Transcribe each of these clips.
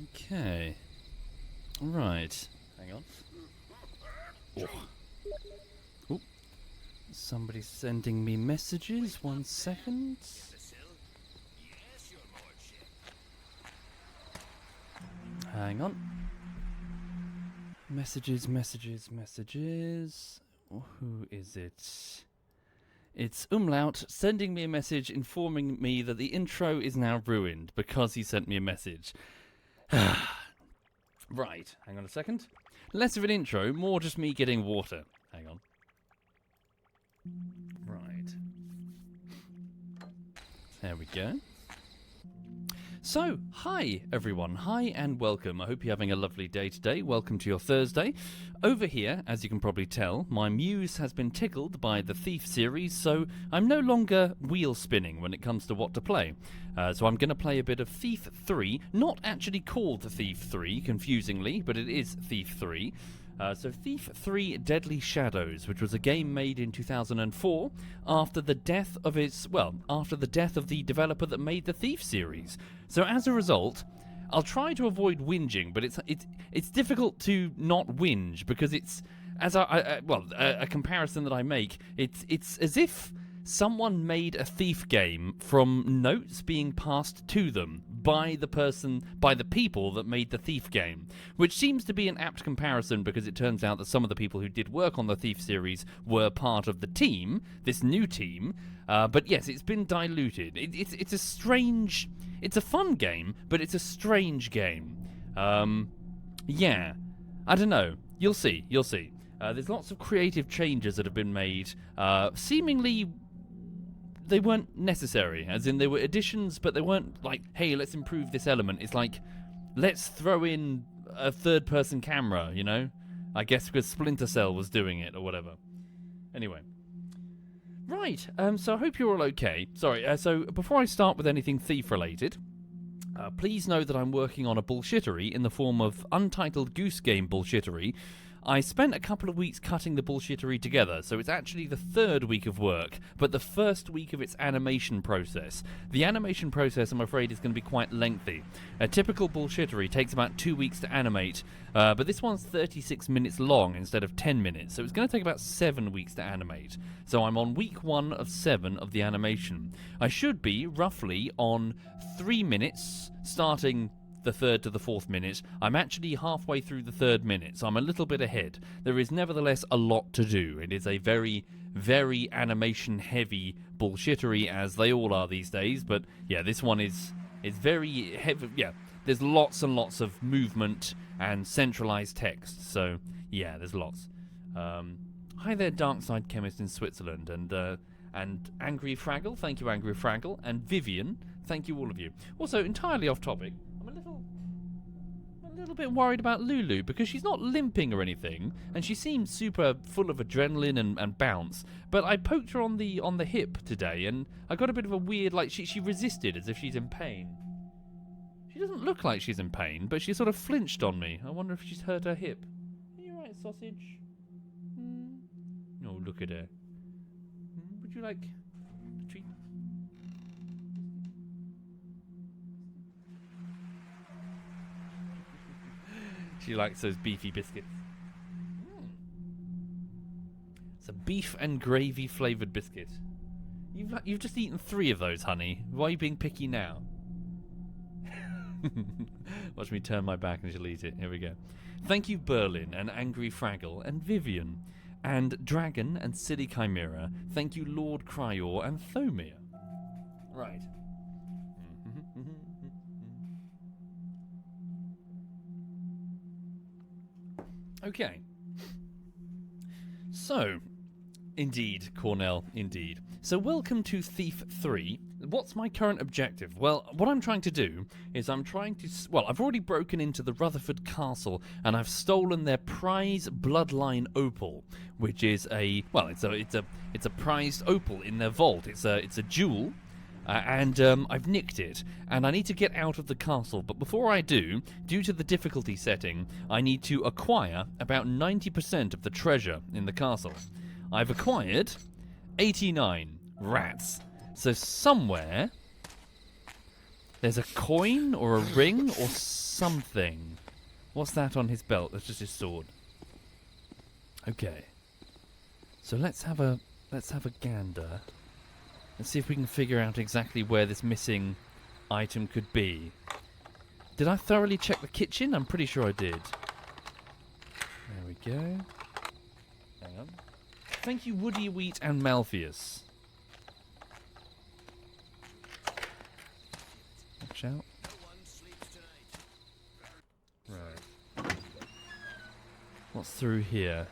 Okay. Right. Hang on. Oh. Oh. Somebody's sending me messages. 1 second. Hang on. Messages. Who is it? It's Umlaut sending me a message informing me that the intro is now ruined because he sent me a message. Right, hang on a second. Less of an intro, more just me getting water. Hang on. Right. There we go. So, hi everyone, hi and welcome. I hope you're having a lovely day today. Welcome to your Thursday. Over here, as you can probably tell, my muse has been tickled by the Thief series, so I'm no longer wheel spinning when it comes to what to play. So I'm going to play a bit of Thief 3, not actually called Thief 3, confusingly, but it is Thief 3. So Thief 3 Deadly Shadows, which was a game made in 2004 after the death of the developer that made the Thief series. So as a result, I'll try to avoid whinging, but it's difficult to not whinge because it's a comparison that I make. It's as if someone made a Thief game from notes being passed to them by the people that made the Thief game, which seems to be an apt comparison because it turns out that some of the people who did work on the Thief series were part of the team, this new team. But yes, it's been diluted. It's a strange. It's a fun game, but it's a strange game. Yeah, I don't know. You'll see. There's lots of creative changes that have been made. Seemingly, they weren't necessary. As in, they were additions, but they weren't like, hey, let's improve this element. It's like, let's throw in a third-person camera, you know? I guess because Splinter Cell was doing it or whatever. Anyway. Right, so I hope you're all okay. Sorry, so before I start with anything Thief-related, please know that I'm working on a bullshittery in the form of Untitled Goose Game bullshittery. I spent a couple of weeks cutting the bullshittery together, so it's actually the third week of work, but the first week of its animation process. The animation process, I'm afraid, is going to be quite lengthy. A typical bullshittery takes about 2 weeks to animate, but this one's 36 minutes long instead of 10 minutes, so it's going to take about 7 weeks to animate. So I'm on week 1 of 7 of the animation. I should be, roughly, on 3 minutes, starting the 3rd to the 4th minute. I'm actually halfway through the 3rd minute, so I'm a little bit ahead. There is nevertheless a lot to do. It is a very, very animation-heavy bullshittery, as they all are these days, but yeah, this one is very heavy. Yeah, there's lots and lots of movement and centralized text, so yeah, there's lots. Hi there, Darkside Chemist in Switzerland, and Angry Fraggle, thank you, Angry Fraggle, and Vivian, thank you, all of you. Also, entirely off topic, I'm a little bit worried about Lulu because she's not limping or anything, and she seems super full of adrenaline and bounce. But I poked her on the hip today, and I got a bit of a weird, like, she resisted as if she's in pain. She doesn't look like she's in pain, but she sort of flinched on me. I wonder if she's hurt her hip. Are you alright, sausage? Oh, look at her. Would you like a treat? She likes those beefy biscuits. It's a beef and gravy flavoured biscuit. You've just eaten 3 of those, honey. Why are you being picky now? Watch me turn my back and she'll eat it. Here we go. Thank you, Berlin and Angry Fraggle and Vivian and Dragon and Silly Chimera. Thank you, Lord Cryor and Thomir. Right. Okay. So, indeed, Cornell, indeed. So welcome to Thief 3. What's my current objective? Well, what I'm trying to do is I've already broken into the Rutherford castle and I've stolen their prize Bloodline Opal, which is it's a prized opal in their vault. It's a jewel. And I've nicked it, and I need to get out of the castle, but before I do, due to the difficulty setting, I need to acquire about 90% of the treasure in the castle. I've acquired 89 rats, so somewhere There's a coin or a ring or something. What's that on his belt? That's just his sword. Okay. So let's have a gander. Let's see if we can figure out exactly where this missing item could be. Did I thoroughly check the kitchen? I'm pretty sure I did. There we go. Hang on. Thank you, Woody Wheat and Malpheus. Watch out. Right. What's through here?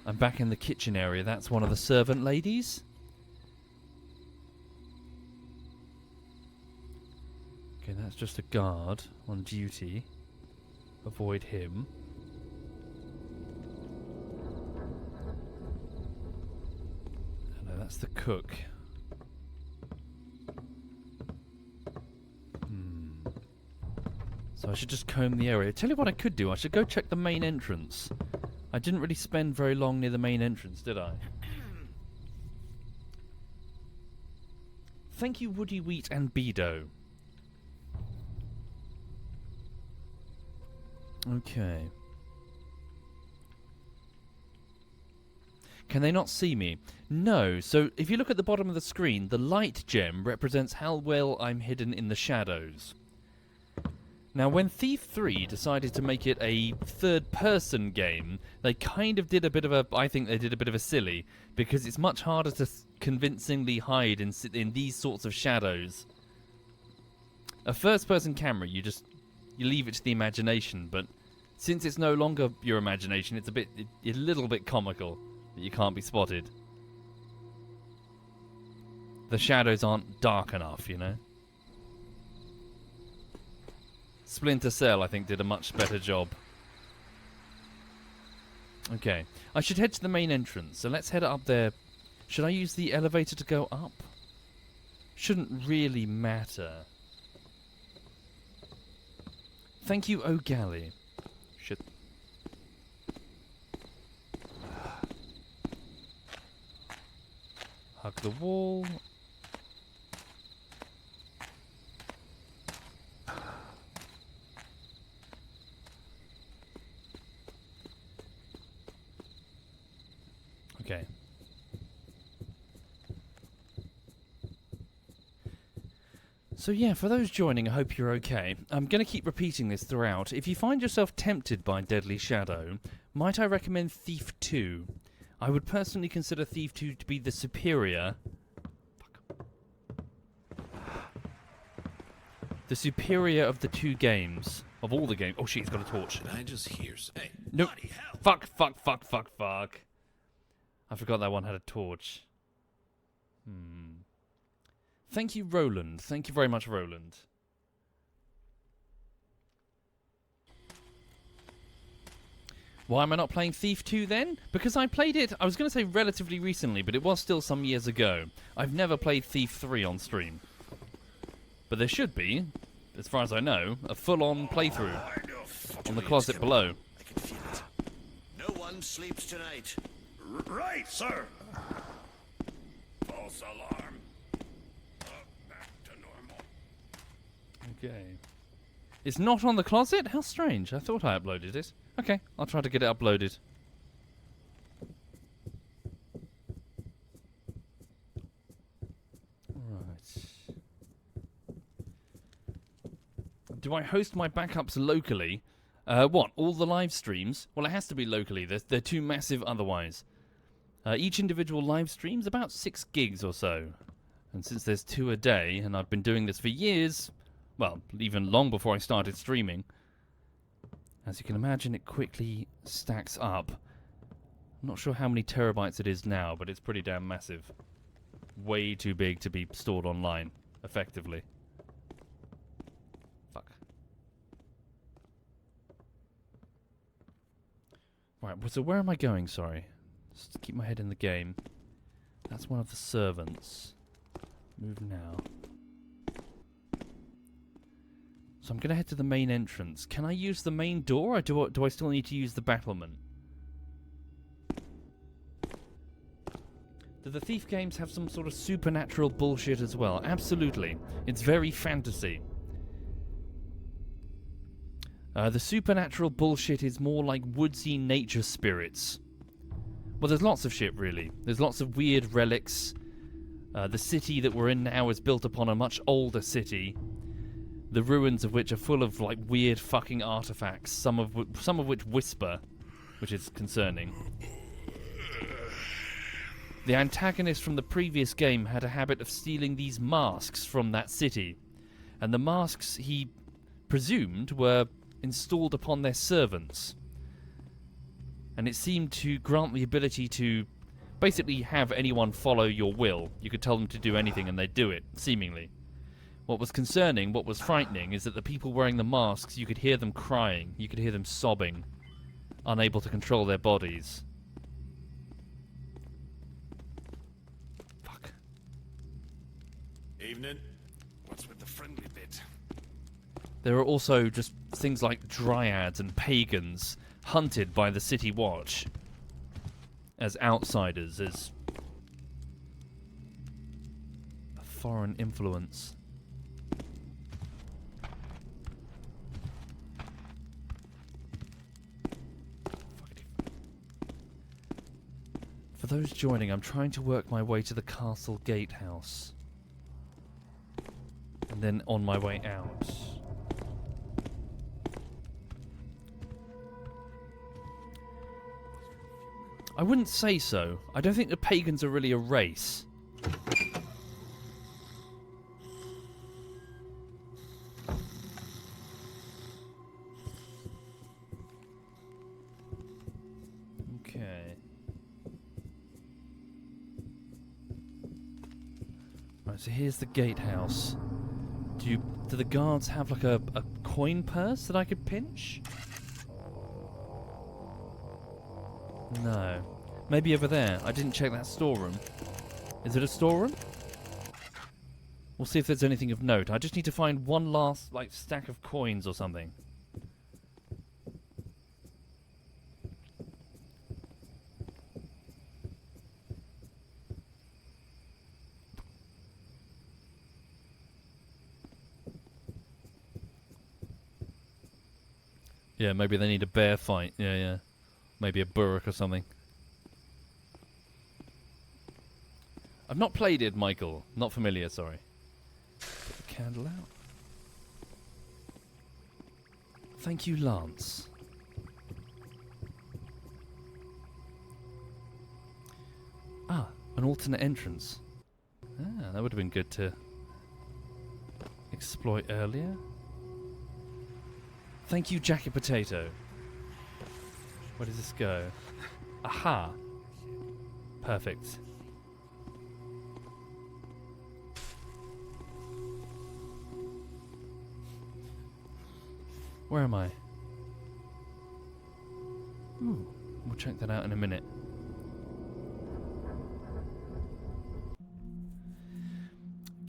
I'm back in the kitchen area. That's one of the servant ladies. Okay, that's just a guard on duty. Avoid him. No, that's the cook. So I should just comb the area. Tell you what I could do. I should go check the main entrance. I didn't really spend very long near the main entrance, did I? Thank you, Woody Wheat and Bedo. Okay. Can they not see me? No. So if you look at the bottom of the screen, the light gem represents how well I'm hidden in the shadows. Now, when Thief 3 decided to make it a third-person game, they kind of did a bit of a... I think they did a bit of a silly, because it's much harder to convincingly hide in these sorts of shadows. A first-person camera, you leave it to the imagination, but since it's no longer your imagination, it's a little bit comical that you can't be spotted. The shadows aren't dark enough, you know? Splinter Cell, I think, did a much better job. Okay. I should head to the main entrance, so let's head up there. Should I use the elevator to go up? Shouldn't really matter. Thank you, O'Galley. Shit. Hug the wall. Okay. So yeah, for those joining, I hope you're okay. I'm going to keep repeating this throughout. If you find yourself tempted by Deadly Shadow, might I recommend Thief 2? I would personally consider Thief 2 to be the superior... the superior of the two games. Of all the games. Oh shit, he's got a torch. Did I just hear say? Nope. Fuck. I forgot that one had a torch. Thank you, Roland. Thank you very much, Roland. Why am I not playing Thief 2 then? Because I played it, I was going to say relatively recently, but it was still some years ago. I've never played Thief 3 on stream. But there should be, as far as I know, a full-on playthrough on the closet below. I can feel it. No one sleeps tonight. Right, sir. False alarm. Back to normal. Okay. It's not on the closet? How strange. I thought I uploaded it. Okay, I'll try to get it uploaded. Right. Do I host my backups locally? What? All the live streams? Well, it has to be locally. They're too massive otherwise. Each individual live stream's about 6 gigs or so. And since there's 2 a day, and I've been doing this for years, well, even long before I started streaming, as you can imagine, it quickly stacks up. I'm not sure how many terabytes it is now, but it's pretty damn massive. Way too big to be stored online, effectively. Fuck. Right, so where am I going, sorry? Just to keep my head in the game. That's one of the servants. Move now. So I'm going to head to the main entrance. Can I use the main door, or do I still need to use the battlement? Do the Thief games have some sort of supernatural bullshit as well? Absolutely. It's very fantasy. The supernatural bullshit is more like woodsy nature spirits. Well, there's lots of shit, really. There's lots of weird relics. The city that we're in now is built upon a much older city, the ruins of which are full of, like, weird fucking artifacts, some of which whisper, which is concerning. The antagonist from the previous game had a habit of stealing these masks from that city, and the masks he presumed were installed upon their servants, and it seemed to grant the ability to basically have anyone follow your will. You could tell them to do anything and they'd do it, seemingly. What was concerning, what was frightening, is that the people wearing the masks, you could hear them crying, you could hear them sobbing, unable to control their bodies. Fuck. Evening. What's with the friendly bit? There are also just things like dryads and pagans hunted by the City Watch as outsiders, as a foreign influence. For those joining, I'm trying to work my way to the castle gatehouse, and then on my way out. I wouldn't say so. I don't think the pagans are really a race. Okay. Right, so here's the gatehouse. Do the guards have like a coin purse that I could pinch? No. Maybe over there. I didn't check that storeroom. Is it a storeroom? We'll see if there's anything of note. I just need to find one last, like, stack of coins or something. Yeah, maybe they need a bear fight. Yeah. Maybe a burrock or something. I've not played it, Michael. Not familiar, sorry. Put the candle out. Thank you, Lance. Ah, an alternate entrance. Ah, that would have been good to exploit earlier. Thank you, Jacket Potato. Where does this go? Aha! Perfect. Where am I? Ooh, we'll check that out in a minute.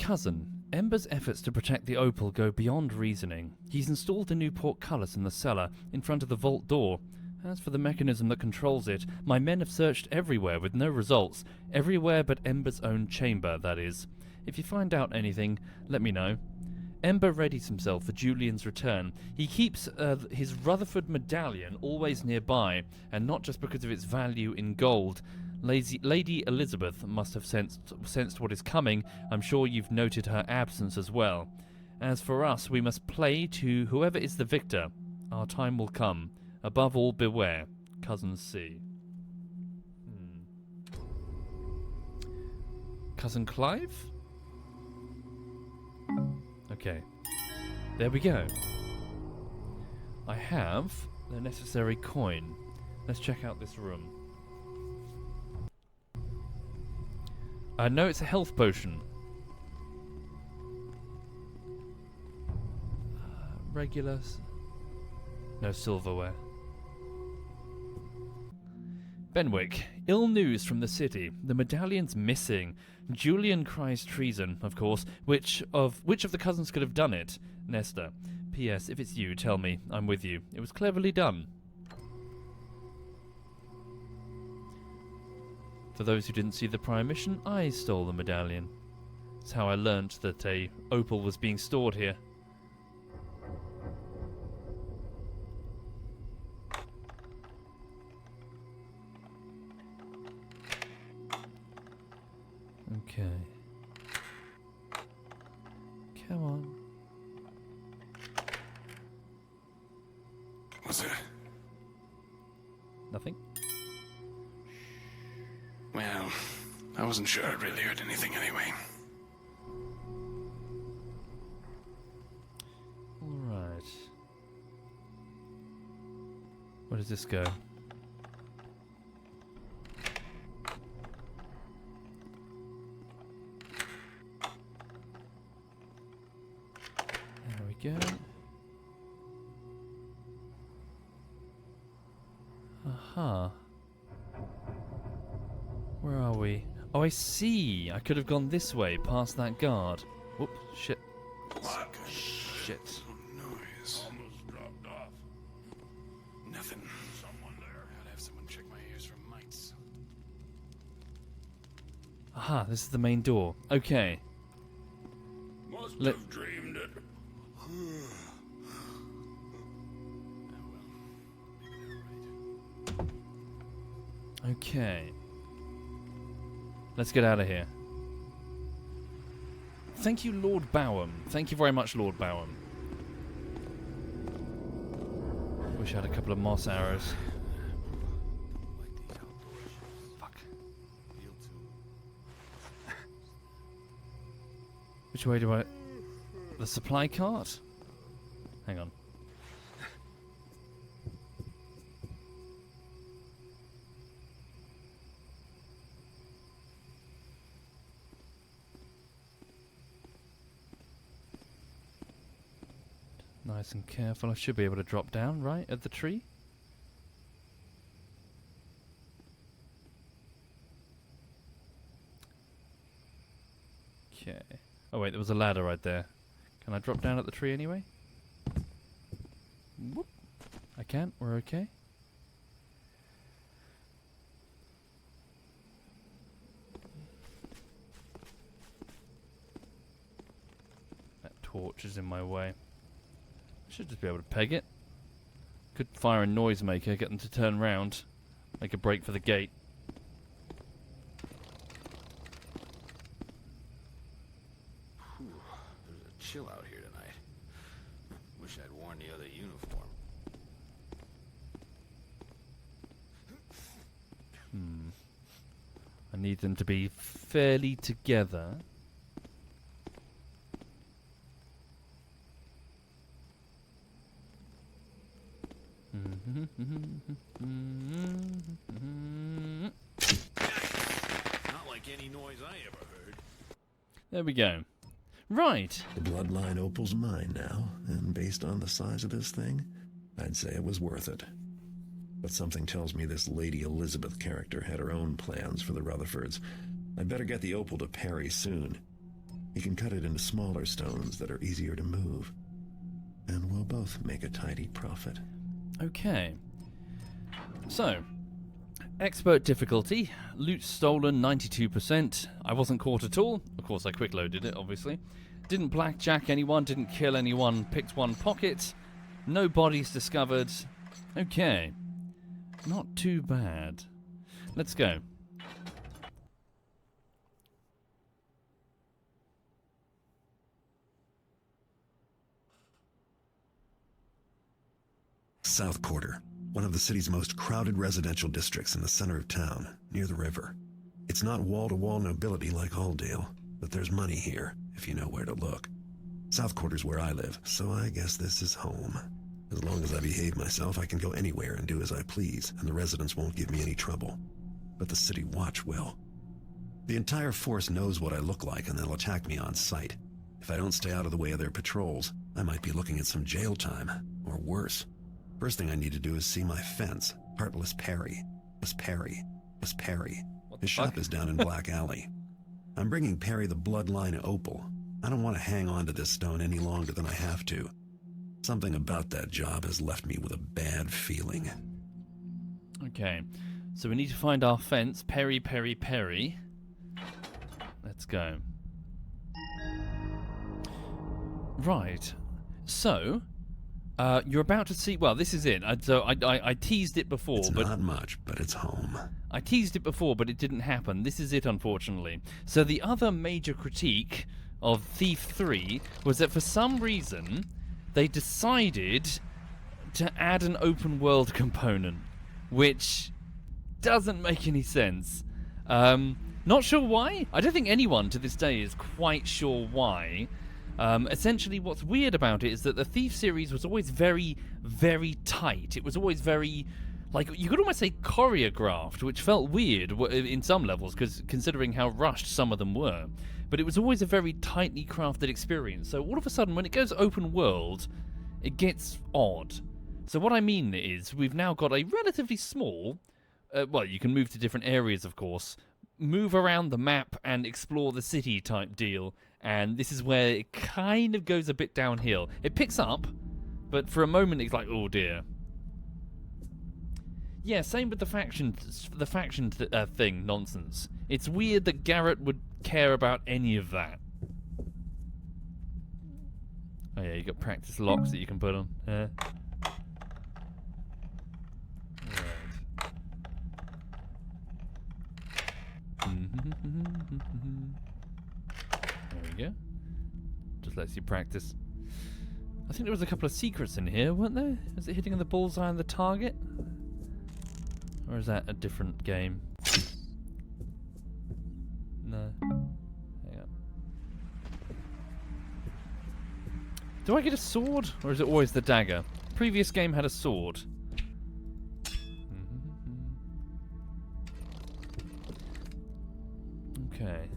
Cousin, Ember's efforts to protect the Opal go beyond reasoning. He's installed a new portcullis in the cellar, in front of the vault door. As for the mechanism that controls it, my men have searched everywhere with no results. Everywhere but Ember's own chamber, that is. If you find out anything, let me know. Ember readies himself for Julian's return. He keeps his Rutherford medallion always nearby, and not just because of its value in gold. Lady Elizabeth must have sensed what is coming. I'm sure you've noted her absence as well. As for us, we must play to whoever is the victor. Our time will come. Above all, beware. Cousin C. Cousin Clive? Okay. There we go. I have the necessary coin. Let's check out this room. I know it's a health potion. Regular. No silverware. Benwick. Ill news from the city. The medallion's missing. Julian cries treason, of course. Which of the cousins could have done it? Nestor. P.S. If it's you, tell me. I'm with you. It was cleverly done. For those who didn't see the prior mission, I stole the medallion. That's how I learnt that a opal was being stored here. Okay. Come on. Was it? Nothing? Well, I wasn't sure I'd really heard anything anyway. Alright. Where does this go? There we go. Aha. Where are we? Oh, I see. I could have gone this way, past that guard. Whoop, shit. What? Shit. Noise. Almost dropped off. Nothing. Someone there. I'd have someone check my ears for mites. Aha, this is the main door. Okay. Must Let- have dreamed it. Okay. Let's get out of here. Thank you, Lord Bowham. Thank you very much, Lord Bowham. Wish I had a couple of moss arrows. Fuck. Which way do I... The supply cart? Hang on. Nice and careful. I should be able to drop down, right, at the tree? Okay. Oh wait, there was a ladder right there. Can I drop down at the tree anyway? Whoop. I can. We're okay. That torch is in my way. Should just be able to peg it. Could fire a noisemaker, get them to turn round. Make a break for the gate. Whew, there's a chill out here tonight. Wish I'd worn the other uniform. I need them to be fairly together. Not like any noise I ever heard. There we go. Right. The Bloodline Opal's mine now, and based on the size of this thing, I'd say it was worth it. But something tells me this Lady Elizabeth character had her own plans for the Rutherfords. I'd better get the opal to Perry soon. He can cut it into smaller stones that are easier to move. And we'll both make a tidy profit. Okay. So, expert difficulty, loot stolen 92%. I wasn't caught at all. Of course, I quick loaded it, obviously. Didn't blackjack anyone, didn't kill anyone, picked one pocket. No bodies discovered. Okay. Not too bad. Let's go. South Quarter, one of the city's most crowded residential districts in the center of town, near the river. It's not wall-to-wall nobility like Alldale, but there's money here, if you know where to look. South Quarter's where I live, so I guess this is home. As long as I behave myself, I can go anywhere and do as I please, and the residents won't give me any trouble. But the City Watch will. The entire force knows what I look like, and they'll attack me on sight. If I don't stay out of the way of their patrols, I might be looking at some jail time, or worse. First thing I need to do is see my fence. Heartless Perry. Miss Perry. Miss Perry. His shop is down in Black Alley. I'm bringing Perry the Bloodline Opal. I don't want to hang on to this stone any longer than I have to. Something about that job has left me with a bad feeling. Okay. So we need to find our fence. Perry, Perry, Perry. Let's go. Right. So, you're about to see... Well, this is it. I teased it before, It's but... not much, but it's home. I teased it before, but it didn't happen. This is it, unfortunately. So the other major critique of Thief 3 was that for some reason, they decided to add an open world component, which doesn't make any sense. Not sure why. I don't think anyone to this day is quite sure why. Essentially, what's weird about it is that the Thief series was always very, very tight. It was always very, like, you could almost say choreographed, which felt weird in some levels, because considering how rushed some of them were. But it was always a very tightly crafted experience. So all of a sudden, when it goes open world, it gets odd. So what I mean is, we've now got a relatively small, well, you can move to different areas, of course, move around the map and explore the city type deal. And this is where it kind of goes a bit downhill. It picks up, but for a moment it's like, oh dear. Yeah, same with the faction thing nonsense. It's weird that Garrett would care about any of that. Oh yeah, you got practice locks that you can put on. Right. There we go. Just lets you practice. I think there was a couple of secrets in here, weren't there? Is it hitting the bullseye on the target? Or is that a different game? No. Hang on. Do I get a sword? Or is it always the dagger? Previous game had a sword. Okay.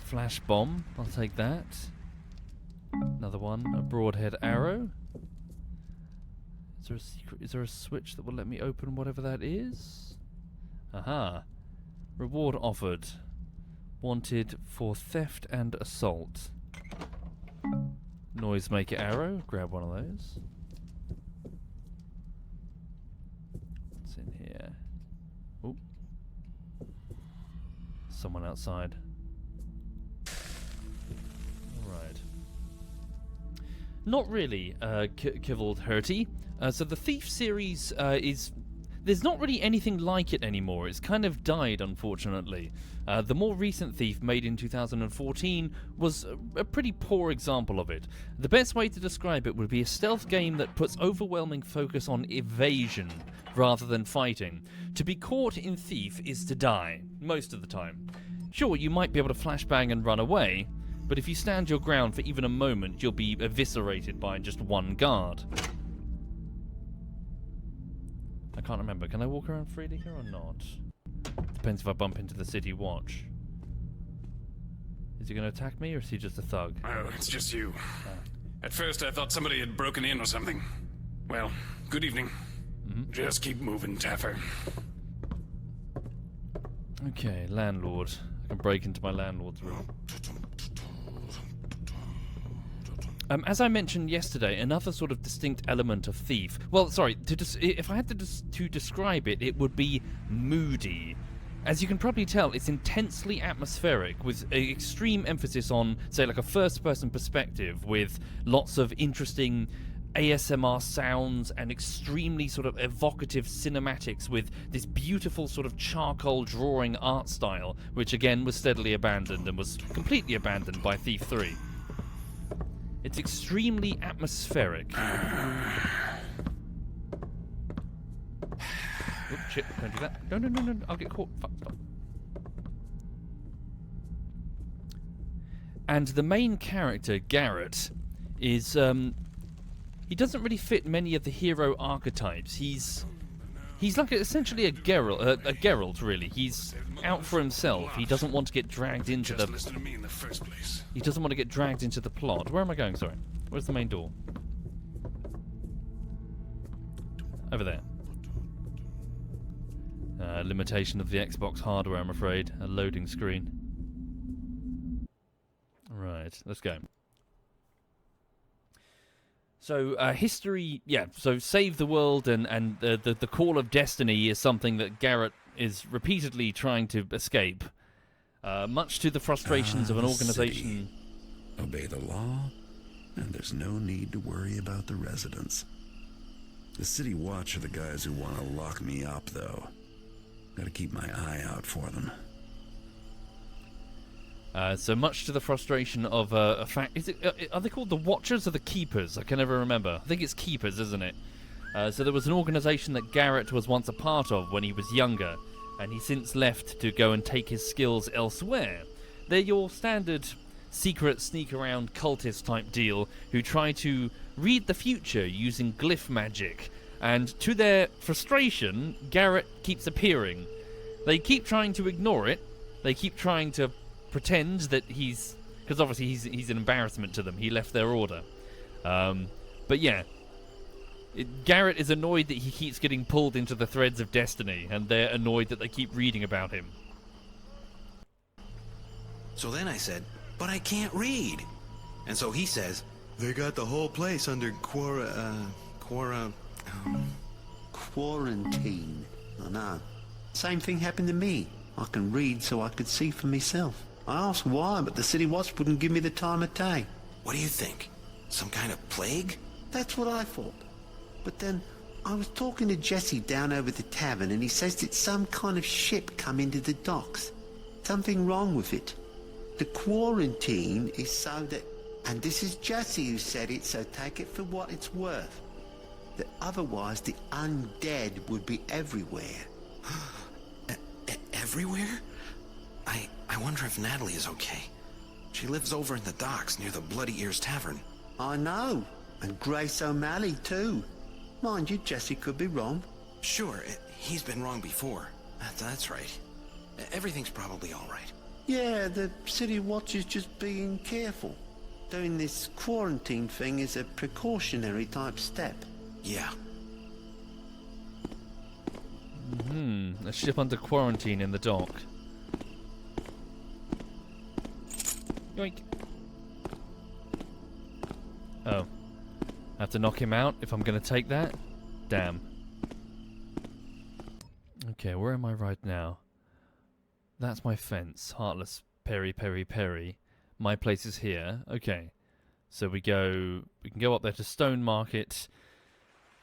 Flash bomb, I'll take that. Another one, a broadhead arrow. Is there a secret? Is there a switch that will let me open whatever that is? Aha. Reward offered. Wanted for theft and assault. Noisemaker arrow, grab one of those. What's in here? Oh. Someone outside. Alright. Not really, Kivald Hurty. So the Thief series is... There's not really anything like it anymore. It's kind of died, unfortunately. The more recent Thief, made in 2014, was a pretty poor example of it. The best way to describe it would be a stealth game that puts overwhelming focus on evasion rather than fighting. To be caught in Thief is to die, most of the time. Sure, you might be able to flashbang and run away, but if you stand your ground for even a moment, you'll be eviscerated by just one guard. I can't remember. Can I walk around freely here or not? Depends if I bump into the city watch. Is he going to attack me or is he just a thug? Oh, it's just you. At first I thought somebody had broken in or something. Well, good evening. Just keep moving, Taffer. Okay, landlord. I can break into my landlord's room. As I mentioned yesterday, another sort of distinct element of Thief... Well, sorry, if I had to describe it, it would be moody. As you can probably tell, it's intensely atmospheric, with an extreme emphasis on, say, like a first-person perspective, with lots of interesting ASMR sounds and extremely sort of evocative cinematics with this beautiful sort of charcoal drawing art style, which again was steadily abandoned and was completely abandoned by Thief 3. It's extremely atmospheric. Oops, shit, don't do that. No, I'll get caught. Fuck, stop. And the main character, Garrett, is, he doesn't really fit many of the hero archetypes. He's like essentially a Geralt, really. He's out for himself. He doesn't want to get dragged into the... Listen to me in the first place. He doesn't want to get dragged into the plot. Where am I going? Sorry. Where's the main door? Over there. Limitation of the Xbox hardware, I'm afraid. A loading screen. Right, let's go. So history, yeah. So save the world and the call of destiny is something that Garrett is repeatedly trying to escape, much to the frustrations of an The organization. city. Obey the law, and there's no need to worry about the residents. The city watch are the guys who want to lock me up, though. Gotta keep my eye out for them. So much to the frustration of a fact. Is it? Are they called the Watchers or the Keepers? I can never remember. I think it's Keepers, isn't it? So there was an organization that Garrett was once a part of when he was younger, and he since left to go and take his skills elsewhere. They're your standard secret sneak around cultist type deal who try to read the future using glyph magic, and to their frustration, Garrett keeps appearing. They keep trying to ignore it. They keep trying to pretend that because obviously he's an embarrassment to them. He left their order. But yeah, Garrett is annoyed that he keeps getting pulled into the threads of destiny, and they're annoyed that they keep reading about him. So then I said, but I can't read. And so he says, they got the whole place under quarantine. I know. Same thing happened to me. I can read so I could see for myself. I asked why, but the city watch wouldn't give me the time of day. What do you think? Some kind of plague? That's what I thought. But then I was talking to Jesse down over the tavern, and he says it's some kind of ship come into the docks. Something wrong with it. The quarantine is so that, and this is Jesse who said it, so take it for what it's worth, that otherwise the undead would be everywhere. Everywhere? I wonder if Natalie is okay. She lives over in the docks near the Bloody Ears Tavern. I know. And Grace O'Malley, too. Mind you, Jesse could be wrong. Sure, he's been wrong before. That's right. Everything's probably all right. Yeah, the city watch is just being careful. Doing this quarantine thing is a precautionary type step. Yeah. A ship under quarantine in the dock. Yoink. Oh. I have to knock him out if I'm going to take that? Damn. Okay, where am I right now? That's my fence. Heartless Perry, Perry, Perry. My place is here. Okay. So we can go up there to Stone Market.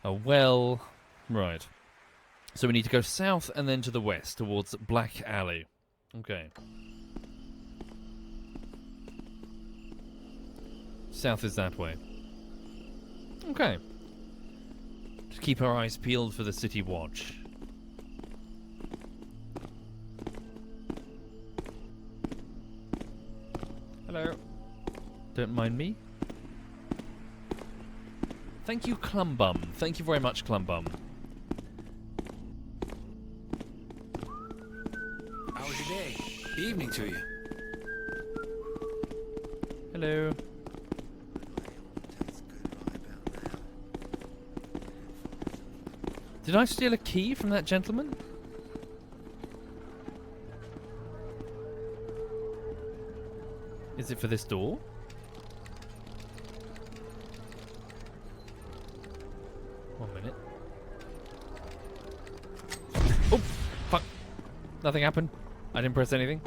A well. Right. So we need to go south and then to the west towards Black Alley. Okay. South is that way. Okay. Just keep our eyes peeled for the city watch. Hello. Don't mind me. Thank you, Clumbum. Thank you very much, Clumbum. How was your day? Evening to you. Hello. Did I steal a key from that gentleman? Is it for this door? One minute. Oh, fuck. Nothing happened. I didn't press anything.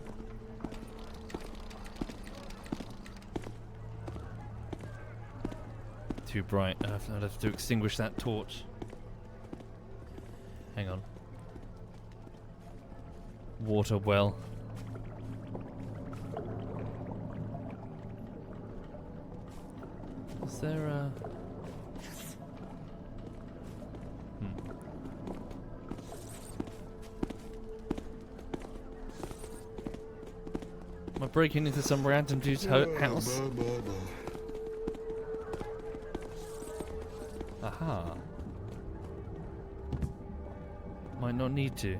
Too bright. I'd have to extinguish that torch. Hang on. Water well. Is there a... Am I breaking into some random dude's house? Aha. Might not need to.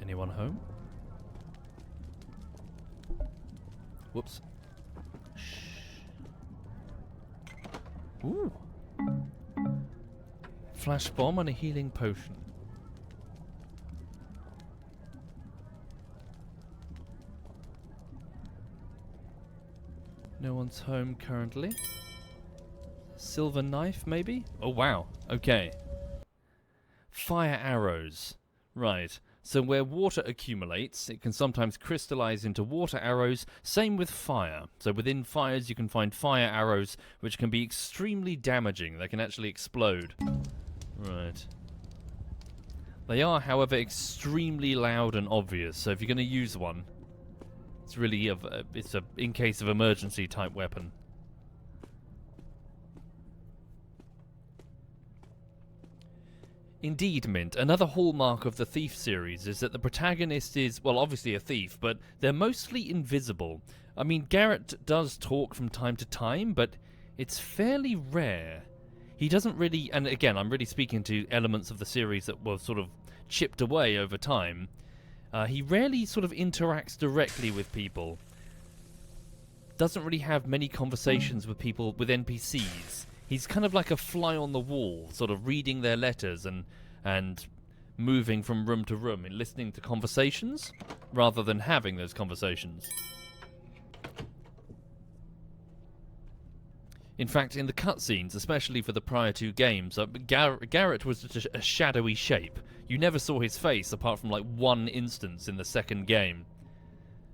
Anyone home? Whoops. Shh. Ooh. Flash bomb and a healing potion. No one's home currently. Silver knife, maybe? Oh, wow. Okay. Fire arrows. Right. So where water accumulates, it can sometimes crystallize into water arrows. Same with fire. So within fires, you can find fire arrows, which can be extremely damaging. They can actually explode. Right. They are, however, extremely loud and obvious. So if you're going to use one, it's really it's a in case of emergency type weapon. Indeed, Mint. Another hallmark of the Thief series is that the protagonist is, well, obviously a thief, but they're mostly invisible. I mean, Garrett does talk from time to time, but it's fairly rare. He doesn't really, and again, I'm really speaking to elements of the series that were sort of chipped away over time. He rarely sort of interacts directly with people. Doesn't really have many conversations with people, with NPCs. He's kind of like a fly on the wall, sort of reading their letters and moving from room to room and listening to conversations rather than having those conversations. In fact, in the cutscenes, especially for the prior two games, Garrett was just a shadowy shape. You never saw his face apart from like one instance in the second game.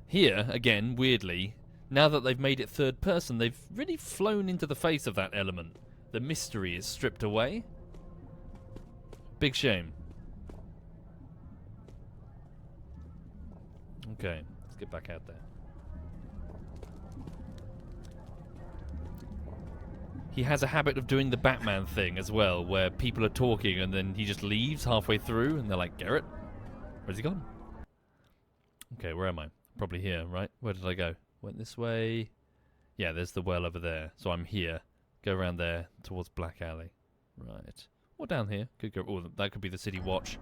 Here, again, weirdly, now that they've made it third person, they've really flown into the face of that element. The mystery is stripped away. Big shame. Okay, let's get back out there. He has a habit of doing the Batman thing as well, where people are talking and then he just leaves halfway through and they're like, Garrett? Where's he gone? Okay, where am I? Probably here, right? Where did I go? Went this way. Yeah, there's the well over there. So I'm here. Go around there towards Black Alley. Right. Or down here. Could go. Oh, that could be the City Watch.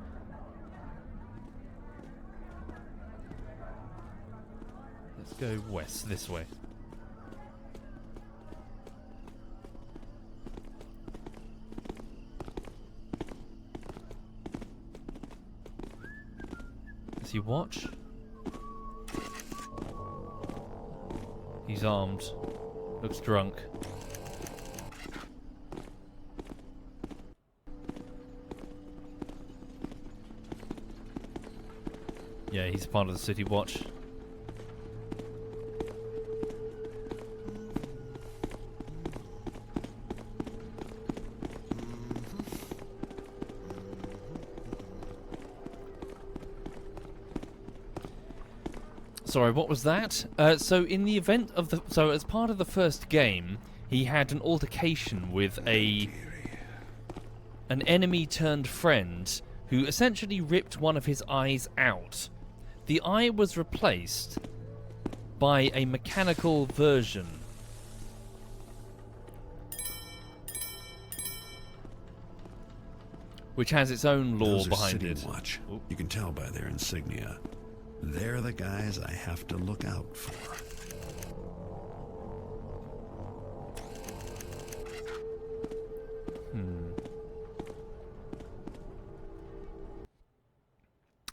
Let's go west, this way. Does he watch? He's armed. Looks drunk. Yeah, he's part of the City Watch. Sorry, what was that? So in the event of the... So as part of the first game, he had an altercation with an enemy turned friend who essentially ripped one of his eyes out. The eye was replaced by a mechanical version. Which has its own lore Those are behind City it. Watch. You can tell by their insignia. They're the guys I have to look out for.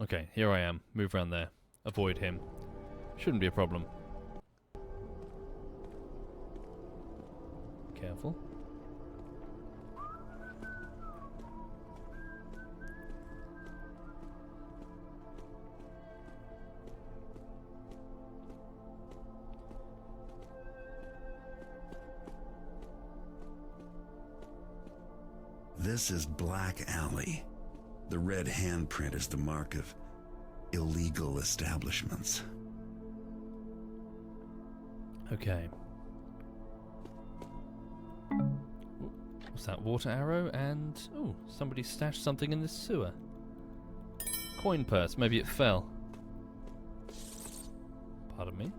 Okay, here I am. Move around there. Avoid him. Shouldn't be a problem. Careful. This is Black Alley. The red handprint is the mark of illegal establishments. Okay. What's that? Water arrow and... Oh, somebody stashed something in the sewer. Coin purse. Maybe it fell. Pardon me.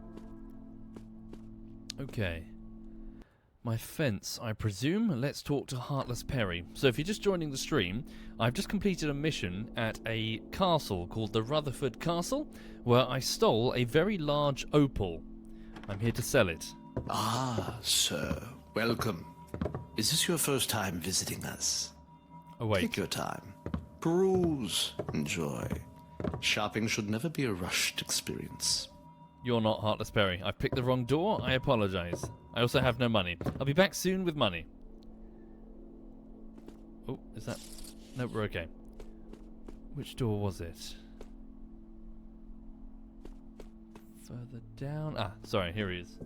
Okay. My fence, I presume. Let's talk to Heartless Perry. So if you're just joining the stream, I've just completed a mission at a castle called the Rutherford Castle, where I stole a very large opal. I'm here to sell it. Ah, sir. Welcome. Is this your first time visiting us? Oh, wait. Take your time. Peruse. Enjoy. Shopping should never be a rushed experience. You're not Heartless Perry. I've picked the wrong door. I apologize. I also have no money. I'll be back soon with money. Oh, is that... No, we're okay. Which door was it? Further down. Ah, sorry, here he is.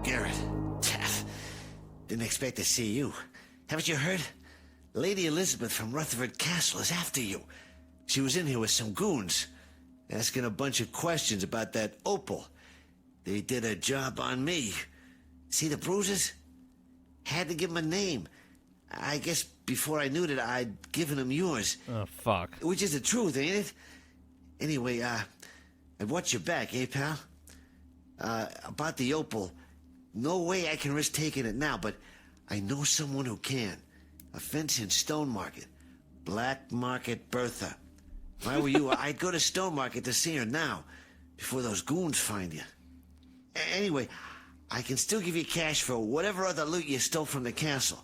Garrett. Didn't expect to see you. Haven't you heard? Lady Elizabeth from Rutherford Castle is after you. She was in here with some goons, asking a bunch of questions about that Opal. They did a job on me. See the bruises? Had to give them a name. I guess before I knew that I'd given them yours. Oh, fuck. Which is the truth, ain't it? Anyway, I'd watch your back, eh, pal? About the Opal, no way I can risk taking it now, but I know someone who can. A fence in Stone Market. Black Market Bertha. If I were you, I'd go to Stone Market to see her now, before those goons find you. Anyway, I can still give you cash for whatever other loot you stole from the castle.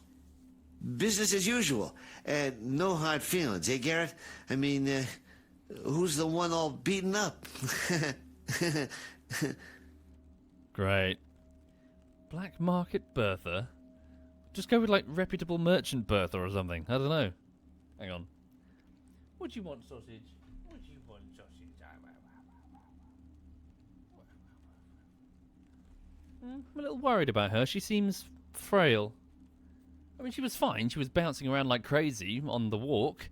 Business as usual, and no hard feelings, eh, Garrett? I mean, who's the one all beaten up? Great. Black Market Bertha? Just go with, like, reputable merchant Bertha or something. I don't know. Hang on. What do you want, sausage? What do you want, sausage? I'm a little worried about her. She seems frail. I mean, she was fine. She was bouncing around like crazy on the walk.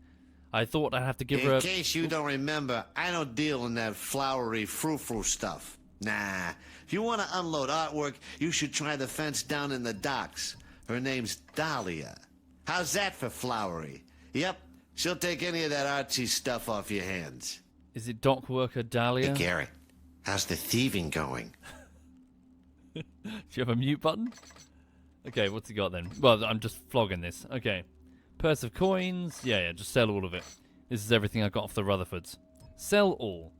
I thought I'd have to give her a... In case you don't remember, I don't deal in that flowery frou-frou stuff. Nah. If you want to unload artwork, you should try the fence down in the docks. Her name's Dahlia. How's that for flowery? Yep. She'll take any of that artsy stuff off your hands. Is it dock worker Dahlia? Hey, Garrett. How's the thieving going? Do you have a mute button? Okay, what's he got then? Well, I'm just flogging this. Okay. Purse of coins. Yeah, just sell all of it. This is everything I got off the Rutherfords. Sell all.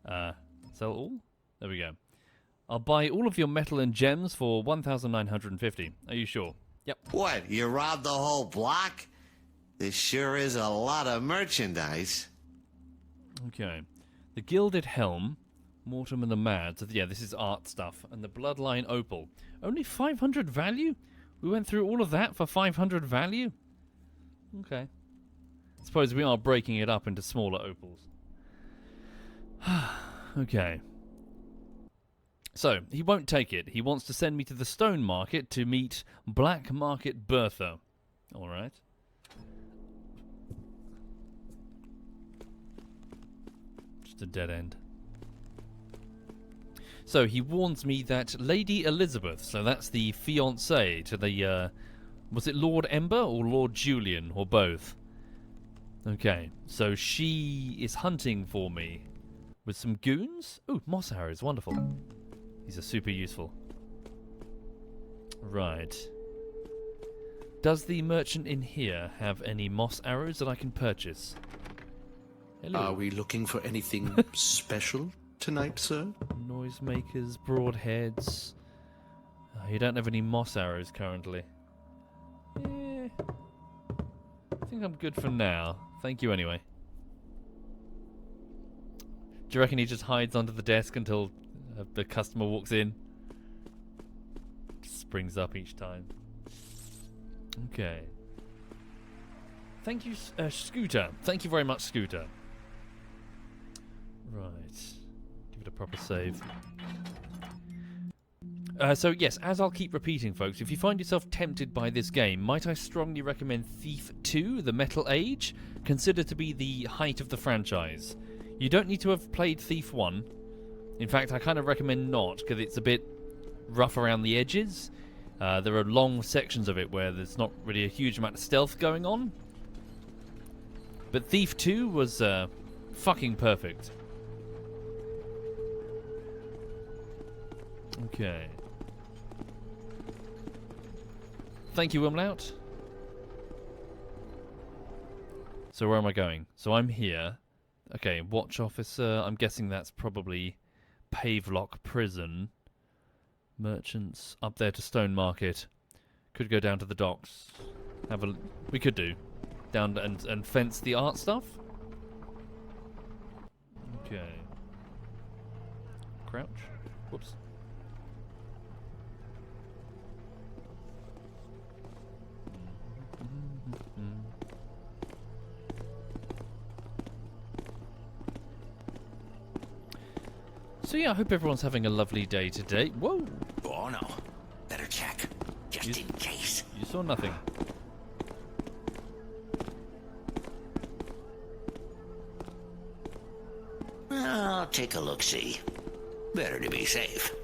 Sell all? There we go. I'll buy all of your metal and gems for 1,950. Are you sure? Yep. What, you robbed the whole block? This sure is a lot of merchandise. Okay. The Gilded Helm. Mortimer the Mad. So, yeah, this is art stuff. And the Bloodline Opal. Only 500 value? We went through all of that for 500 value? Okay. I suppose we are breaking it up into smaller opals. Okay. So, he won't take it. He wants to send me to the Stone Market to meet Black Market Bertha. Alright. Just a dead end. So he warns me that Lady Elizabeth, so that's the fiancée to the, was it Lord Ember or Lord Julian, or both? Okay, so she is hunting for me with some goons? Ooh, moss arrows, wonderful. These are super useful. Right. Does the merchant in here have any moss arrows that I can purchase? Hello. Are we looking for anything special tonight, sir? Noisemakers, broadheads. Oh, you don't have any moss arrows currently. Yeah. I think I'm good for now. Thank you anyway. Do you reckon he just hides under the desk until the customer walks in? Just springs up each time. Okay. Thank you, Scooter. Thank you very much, Scooter. Right. Give it a proper save. So yes, as I'll keep repeating, folks, if you find yourself tempted by this game, might I strongly recommend Thief 2, The Metal Age, considered to be the height of the franchise. You don't need to have played Thief 1. In fact, I kind of recommend not, because it's a bit rough around the edges. There are long sections of it where there's not really a huge amount of stealth going on. But Thief 2 was fucking perfect. Okay. Thank you, Umlaut. So where am I going? So I'm here. Okay, watch officer. I'm guessing that's probably Pavelock Prison. Merchants up there to Stone Market. Could go down to the docks. We could do down and fence the art stuff. Okay. Crouch. Whoops. So yeah, I hope everyone's having a lovely day today. Whoa! Oh no. Better check. Just in case. You saw nothing. I'll take a look-see. Better to be safe.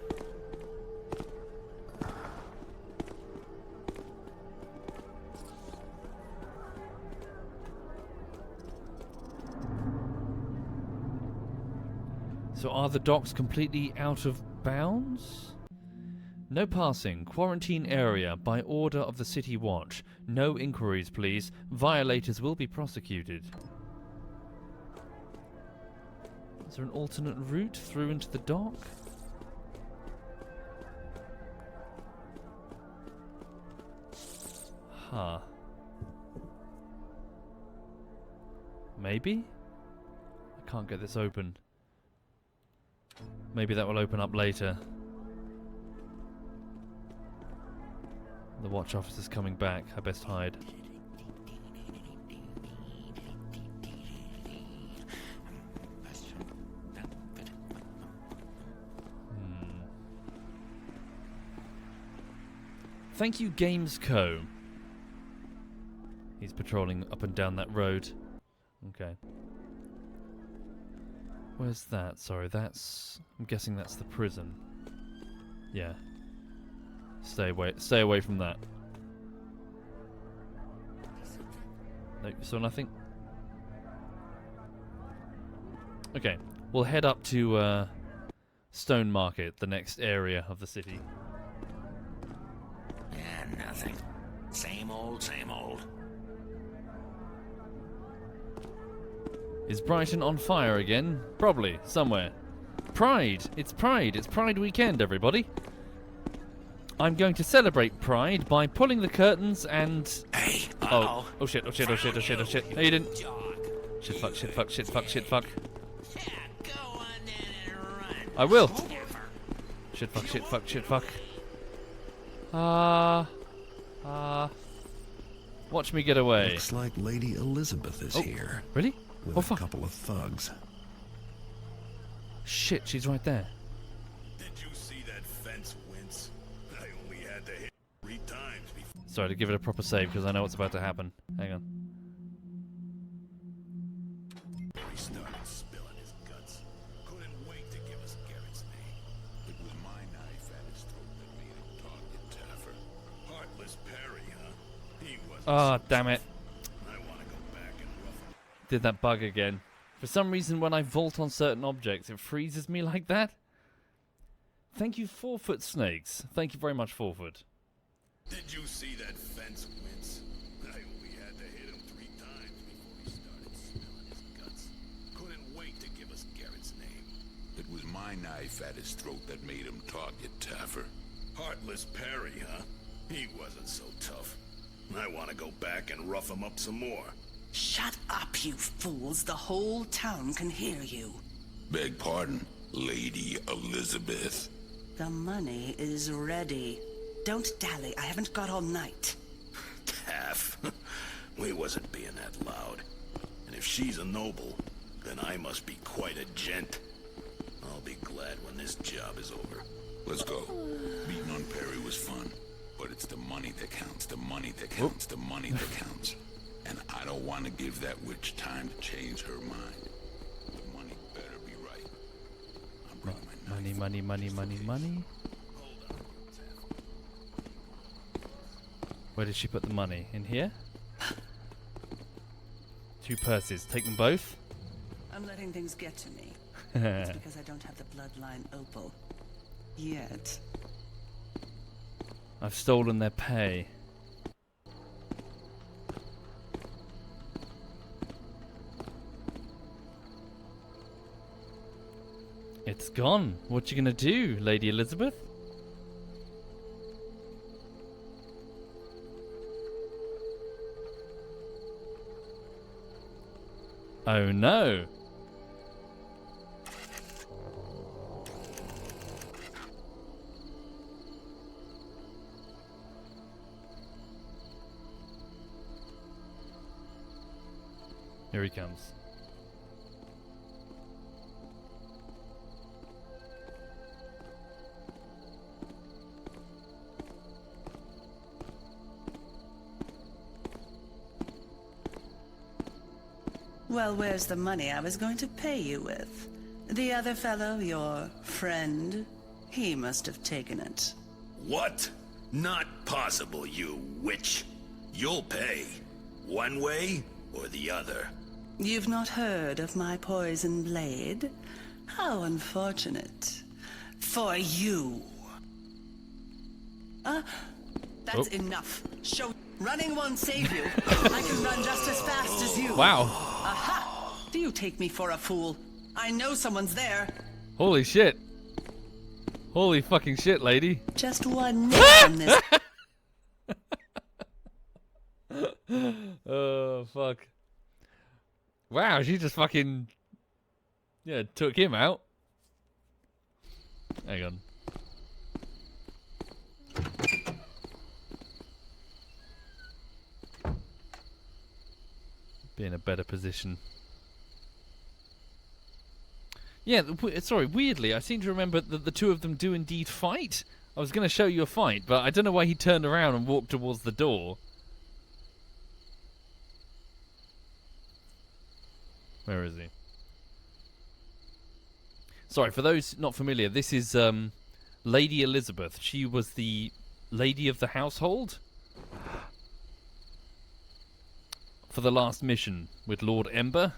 So are the docks completely out of bounds? No passing. Quarantine area by order of the City Watch. No inquiries, please. Violators will be prosecuted. Is there an alternate route through into the dock? Huh. Maybe? I can't get this open. Maybe that will open up later. The watch officer's coming back. I best hide. Thank you, Games Co. He's patrolling up and down that road. Okay. Where's that? Sorry, that's... I'm guessing that's the prison. Yeah. Stay away from that. No, you saw nothing? Okay. We'll head up to Stone Market, the next area of the city. Yeah, nothing. Same old, same old. Is Brighton on fire again? Probably, somewhere. Pride! It's Pride! It's Pride weekend, everybody! I'm going to celebrate Pride by pulling the curtains and... Hey, oh shit, oh shit, oh shit, oh shit, oh shit. No, you didn't. Shit, fuck, shit, fuck, shit, fuck, shit, fuck. Yeah, go on then and run. I will! Shit, fuck, shit, fuck, shit, fuck. Watch me get away. Looks like Lady Elizabeth is here. Really? With Oh, a fuck. couple of thugs. Shit, she's right there. Did you see that fence wince? I only had to hit 3 times before. Sorry to give it a proper save because I know what's about to happen. Hang on. He started spilling his guts. Couldn't wait to give us Garrett's name. It was my knife at his throat that made him target Taffer. Heartless Perry, huh? He wasn't. Ah, damn it. I want to go back and rough him. Did that bug again. For some reason, when I vault on certain objects, it freezes me like that. Thank you, 4-foot snakes. Thank you very much, 4-foot. Did you see that fence wince? I only had to hit him 3 times before he started spilling his guts. Couldn't wait to give us Garrett's name. It was my knife at his throat that made him target Taffer. Heartless Perry, huh? He wasn't so tough. I want to go back and rough him up some more. Shut up, you fools. The whole town can hear you. Beg pardon, Lady Elizabeth. The money is ready. Don't dally. I haven't got all night. Taff, we wasn't being that loud. And if she's a noble, then I must be quite a gent. I'll be glad when this job is over. Let's go. Beating on Perry was fun, but it's the money that counts, the money that counts, the money that counts. And I don't want to give that witch time to change her mind. The money better be right. I'm bringing my knife. Money, money, money, money, money. Where did she put the money? In here? 2 purses. Take them both. I'm letting things get to me. It's because I don't have the Bloodline Opal. Yet. I've stolen their pay. It's gone. What you gonna do, Lady Elizabeth? Oh no. Here he comes. Well, where's the money I was going to pay you with? The other fellow, your friend, he must have taken it. What? Not possible, you witch. You'll pay. One way or the other. You've not heard of my poison blade? How unfortunate. For you. That's enough. Running won't save you. I can run just as fast as you. Wow. Aha! Do you take me for a fool? I know someone's there. Holy shit. Holy fucking shit, lady. Just one nick on this. Oh, fuck. Wow, she just fucking... Yeah, took him out. Hang on. Be in a better position. Yeah, sorry, weirdly, I seem to remember that the two of them do indeed fight. I was going to show you a fight, but I don't know why he turned around and walked towards the door. Where is he? Sorry, for those not familiar, this is Lady Elizabeth. She was the lady of the household for the last mission with Lord Ember.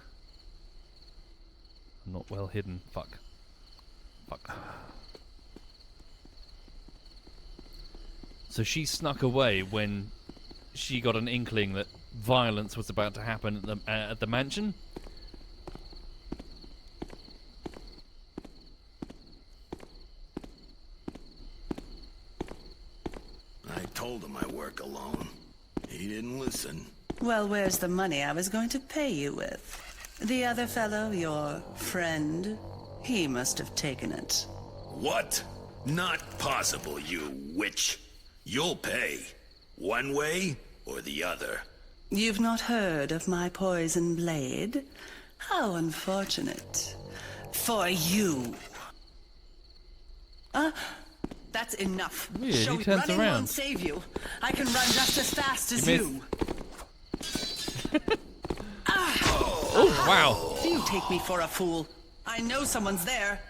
I'm not well hidden. Fuck. Fuck. So she snuck away when she got an inkling that violence was about to happen at the mansion. I told him I work alone. He didn't listen. Well, where's the money I was going to pay you with? The other fellow, your friend, he must have taken it. What? Not possible, you witch. You'll pay. One way or the other. You've not heard of my poison blade? How unfortunate. For you. That's enough. Weird, he turns running around. won't save you. I can run just as fast as you. Oh, wow. Do you take me for a fool? I know someone's there.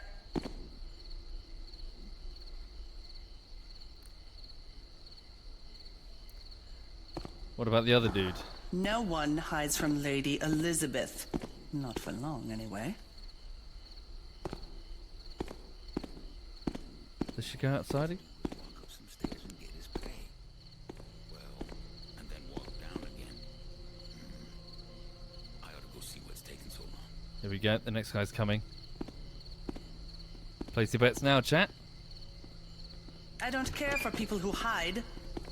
What about the other dude? No one hides from Lady Elizabeth. Not for long, anyway. Does she go outside? Walk up some stairs and get his pay. Well, and then walk down again. I ought to go see what's taking so long. Here we go. The next guy's coming. Place your bets now, chat. I don't care for people who hide.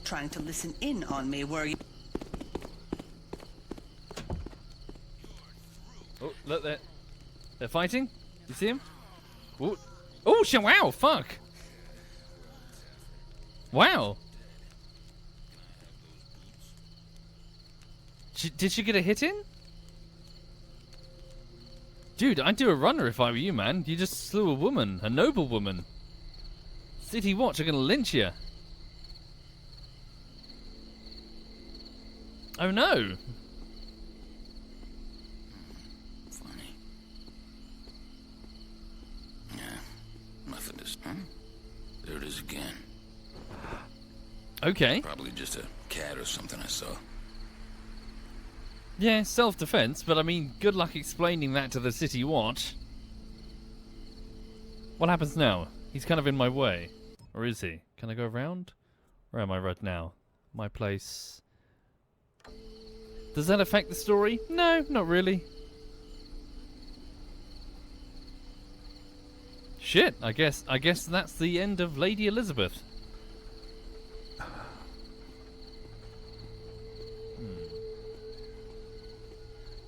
Trying to listen in on me, were you? Oh, look there. They're fighting. You see him? Oh, oh shit! Wow! Fuck! Wow! Did she get a hit in? Dude, I'd do a runner if I were you, man. You just slew a woman, a noble woman. City Watch are gonna lynch you. Oh no! Funny. Yeah, nothing to... Huh? There it is again. Okay. Probably just a cat or something I saw. Yeah, self-defense, but I mean, good luck explaining that to the City Watch. What happens now? He's kind of in my way. Or is he? Can I go around? Where am I right now? My place... Does that affect the story? No, not really. Shit, I guess that's the end of Lady Elizabeth.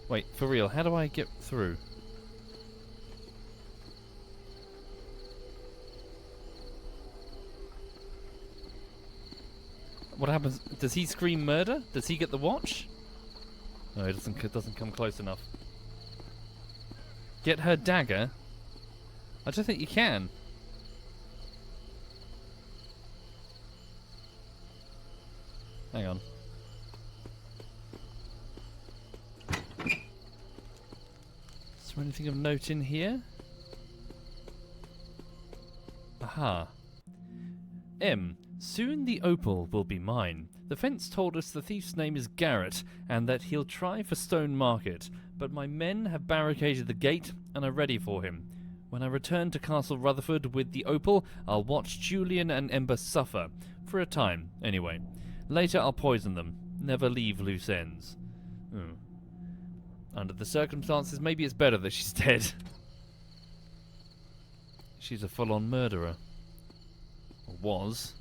Wait, for real, how do I get through? What happens? Does he scream murder? Does he get the watch? No, it doesn't come close enough. Get her dagger? I don't think you can. Hang on. Is there anything of note in here? Aha. M. Soon the Opal will be mine. The fence told us the thief's name is Garrett, and that he'll try for Stone Market, but my men have barricaded the gate and are ready for him. When I return to Castle Rutherford with the Opal, I'll watch Julian and Ember suffer. For a time, anyway. Later I'll poison them. Never leave loose ends. Under the circumstances, maybe it's better that she's dead. She's a full-on murderer. Or was.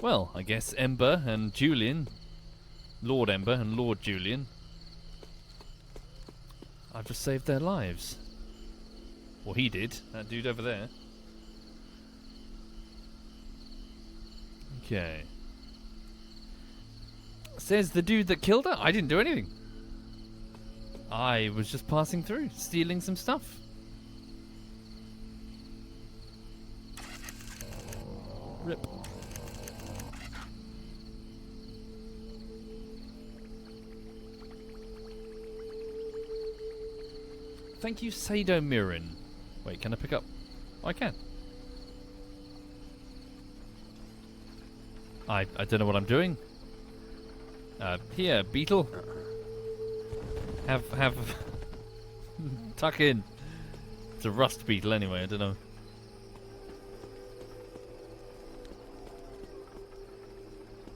Well, I guess Ember and Julian, Lord Ember and Lord Julian, I've just saved their lives. Well, he did, that dude over there. Okay. Says the dude that killed her? I didn't do anything. I was just passing through, stealing some stuff. Rip. Thank you, Sado Mirin. Wait, can I pick up? Oh, I can. I don't know what I'm doing. Here, beetle. Have tuck in. It's a rust beetle anyway, I don't know.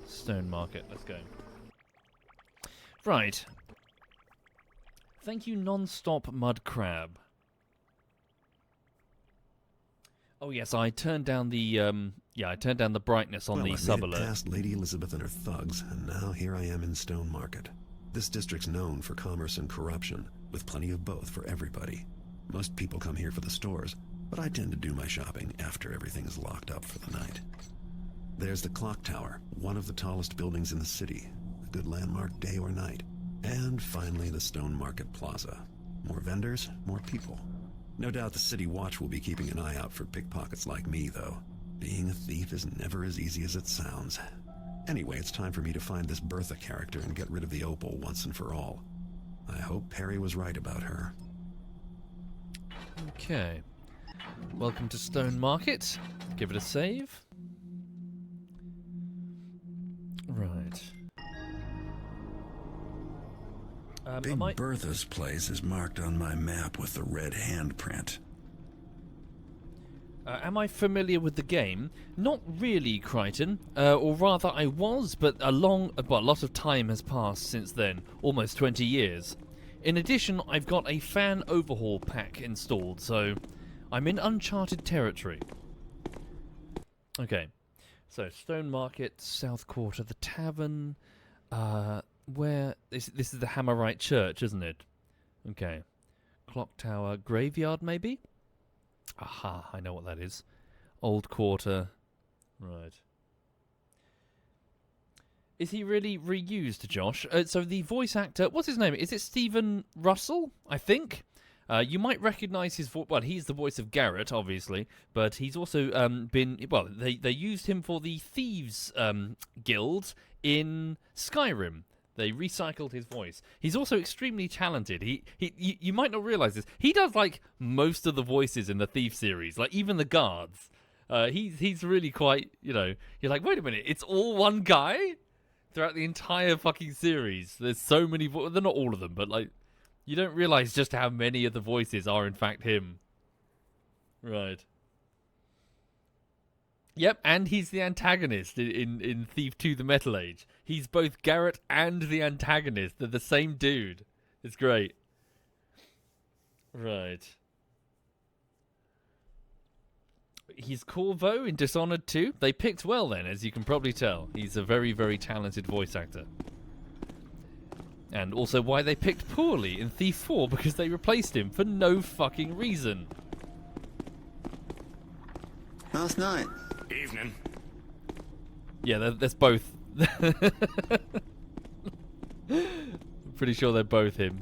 Stone Market, let's go. Right. Thank you, non-stop mud crab. Oh yes, I turned down the I turned down the brightness on the sub alert. Past Lady Elizabeth and her thugs, and now here I am in Stone Market. This district's known for commerce and corruption, with plenty of both for everybody. Most people come here for the stores, but I tend to do my shopping after everything is locked up for the night. There's the clock tower, one of the tallest buildings in the city, a good landmark day or night. And finally the Stone Market Plaza. More vendors, more people. No doubt the City Watch will be keeping an eye out for pickpockets like me, though. Being a thief is never as easy as it sounds. Anyway, it's time for me to find this Bertha character and get rid of the Opal once and for all. I hope Perry was right about her. Okay. Welcome to Stone Market. Give it a save. Right. Big Bertha's place is marked on my map with the red handprint. Am I familiar with the game? Not really, Crichton. Or rather, I was, but a lot of time has passed since then. Almost 20 years. In addition, I've got a fan overhaul pack installed, so I'm in uncharted territory. Okay. So, Stone Market, South Quarter, the Tavern, where... This is the Hammerite Church, isn't it? Okay. Clock Tower, Graveyard, maybe? Aha, I know what that is. Old Quarter. Right. Is he really reused, Josh? So the voice actor... What's his name? Is it Stephen Russell, I think? You might recognise his voice... Well, he's the voice of Garrett, obviously. But he's also been... Well, they used him for the Thieves Guild in Skyrim. They recycled his voice. He's also extremely talented. You might not realise this. He does, like, most of the voices in the Thief series. Like, even the guards. He's really quite, you know... You're like, wait a minute, it's all one guy? Throughout the entire fucking series. There's so many... They're not all of them, but, like... You don't realise just how many of the voices are, in fact, him. Right. Yep, and he's the antagonist in Thief 2 The Metal Age. He's both Garrett and the antagonist. They're the same dude. It's great. Right. He's Corvo in Dishonored 2. They picked well then, as you can probably tell. He's a very, very talented voice actor. And also why they picked poorly in Thief 4, because they replaced him for no fucking reason. Last night. Evening. Yeah, there's both Pretty sure they're both him.